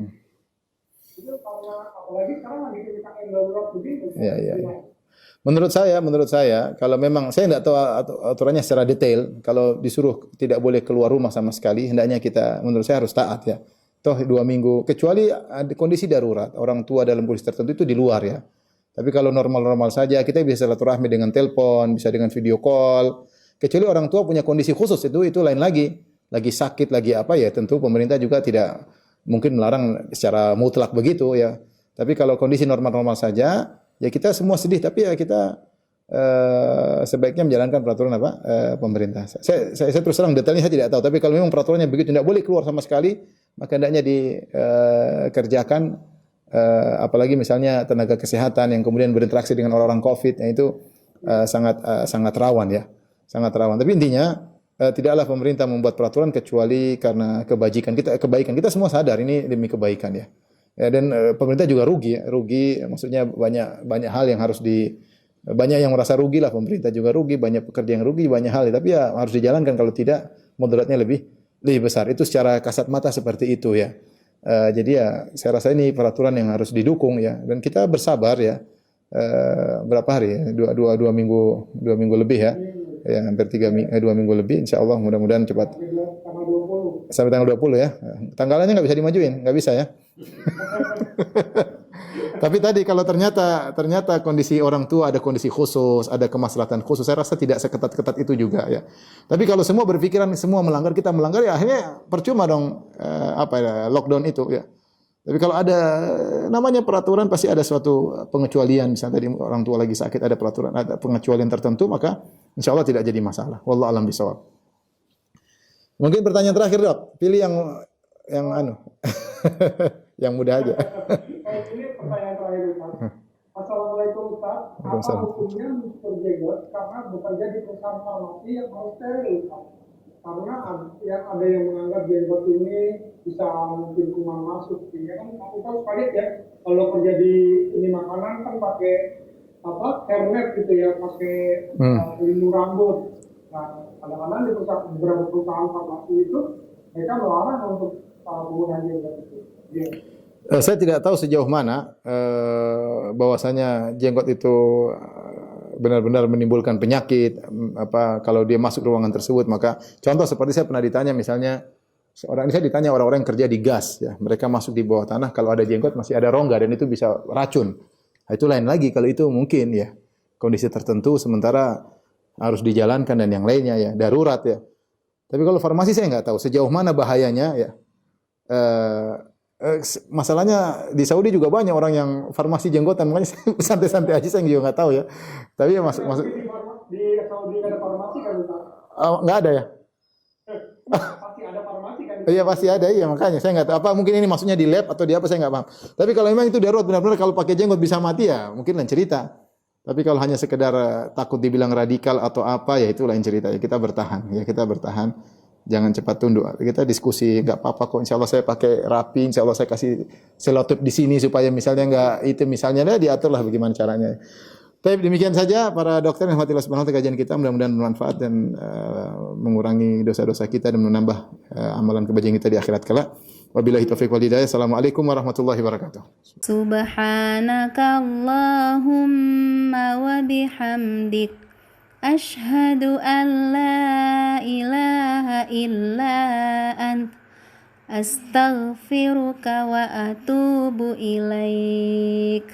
Itu karena apalagi sekarang lagi PPKM darurat begini. Ya. Menurut saya, kalau memang saya tidak tahu aturannya secara detail, kalau disuruh tidak boleh keluar rumah sama sekali, hendaknya kita, menurut saya harus taat ya. Toh 2 minggu, kecuali ada kondisi darurat, orang tua dalam kondisi tertentu itu di luar ya. Tapi kalau normal-normal saja, kita bisa silaturahmi dengan telepon, bisa dengan video call. Kecuali orang tua punya kondisi khusus, itu lain lagi. Lagi sakit, lagi apa ya, tentu pemerintah juga tidak mungkin melarang secara mutlak begitu ya. Tapi kalau kondisi normal-normal saja, ya kita semua sedih, tapi ya kita sebaiknya menjalankan peraturan pemerintah. Saya terus terang detailnya saya tidak tahu, tapi kalau memang peraturannya begitu tidak boleh keluar sama sekali, maka hendaknya dikerjakan. Apalagi misalnya tenaga kesehatan yang kemudian berinteraksi dengan orang-orang COVID, itu sangat rawan ya, sangat rawan. Tapi intinya tidaklah pemerintah membuat peraturan kecuali karena kebaikan kita semua sadar ini demi kebaikan ya. Dan pemerintah juga rugi maksudnya banyak hal yang harus banyak yang merasa rugi lah, pemerintah juga rugi, banyak pekerja yang rugi, banyak hal, tapi ya harus dijalankan, kalau tidak mudaratnya lebih besar. Itu secara kasat mata seperti itu ya. Jadi ya saya rasa ini peraturan yang harus didukung ya, dan kita bersabar ya. Berapa hari ya? Dua minggu lebih ya. Ya hampir 2 minggu lebih, insyaallah mudah-mudahan cepat. Sampai tanggal 20 ya. Tanggalannya nggak bisa dimajuin, nggak bisa ya. Tapi tadi kalau ternyata kondisi orang tua ada kondisi khusus, ada kemaslahatan khusus, saya rasa tidak seketat-ketat itu juga ya. Tapi kalau semua berpikiran semua melanggar, kita melanggar ya akhirnya percuma dong lockdown itu ya. Tapi kalau ada namanya peraturan pasti ada suatu pengecualian. Misalnya tadi orang tua lagi sakit, ada peraturan, ada pengecualian tertentu, maka insyaallah tidak jadi masalah. Wallahu a'lam bishawab. Mungkin pertanyaan terakhir, Dok. Pilih yang yang anu. Yang mudah aja. Ini pertanyaan terakhir Ustaz. Assalamualaikum Ustaz. Apa Waalaikumsalam. hukumnya mencukur jenggot karena bekerja di perusahaan farmasi yang harus steril Ustaz? Karena ada yang menganggap jenggot ini bisa mungkin kuman masuk. Sehingga kan aku tahu kaget ya, kalau kerja di ini makanan kan pakai hairnet gitu ya, pakai pelindung rambut. Nah, kadang-kadang di beberapa perusahaan farmasi itu mereka melarang untuk penggunaan jenggot itu. Iya. Saya tidak tahu sejauh mana bahwasanya jenggot itu benar-benar menimbulkan penyakit. Kalau dia masuk ruangan tersebut, maka contoh seperti saya pernah ditanya, misalnya saya ditanya orang-orang yang kerja di gas, ya, mereka masuk di bawah tanah, kalau ada jenggot masih ada rongga dan itu bisa racun. Nah, itu lain lagi kalau itu mungkin ya kondisi tertentu, sementara harus dijalankan dan yang lainnya ya darurat ya. Tapi kalau farmasi saya nggak tahu sejauh mana bahayanya ya. Masalahnya di Saudi juga banyak orang yang farmasi jenggotan, makanya santai-santai aja, saya juga nggak tahu ya. Tapi ya masuk Di Saudi ada farmasi kan Ustaz? nggak ada ya. Pasti ada farmasi kan? Iya pasti ada, iya makanya saya nggak tahu apa mungkin ini maksudnya di lab atau di apa, saya nggak paham. Tapi kalau memang itu darurat benar-benar kalau pakai jenggot bisa mati ya mungkin lain cerita. Tapi kalau hanya sekedar takut dibilang radikal atau apa ya itu lain cerita ya, kita bertahan ya, kita bertahan. Jangan cepat tunduk. Kita diskusi, nggak apa-apa kok. Insya Allah saya pakai rapi. Insya Allah saya kasih selotip di sini supaya misalnya nggak itu misalnya diaturlah bagaimana caranya. Tapi demikian saja para dokter yang Allah Subhanahu wa taala, kajian kita mudah-mudahan bermanfaat dan mengurangi dosa-dosa kita dan menambah amalan kebajikan kita di akhirat kelak. Wabillahi taufiq wal hidayah. Assalamualaikum warahmatullahi wabarakatuh. Subhanaka Allahumma wa bihamdik Ashhadu an la ilaha illa ant astaghfiruka wa atubu ilaik.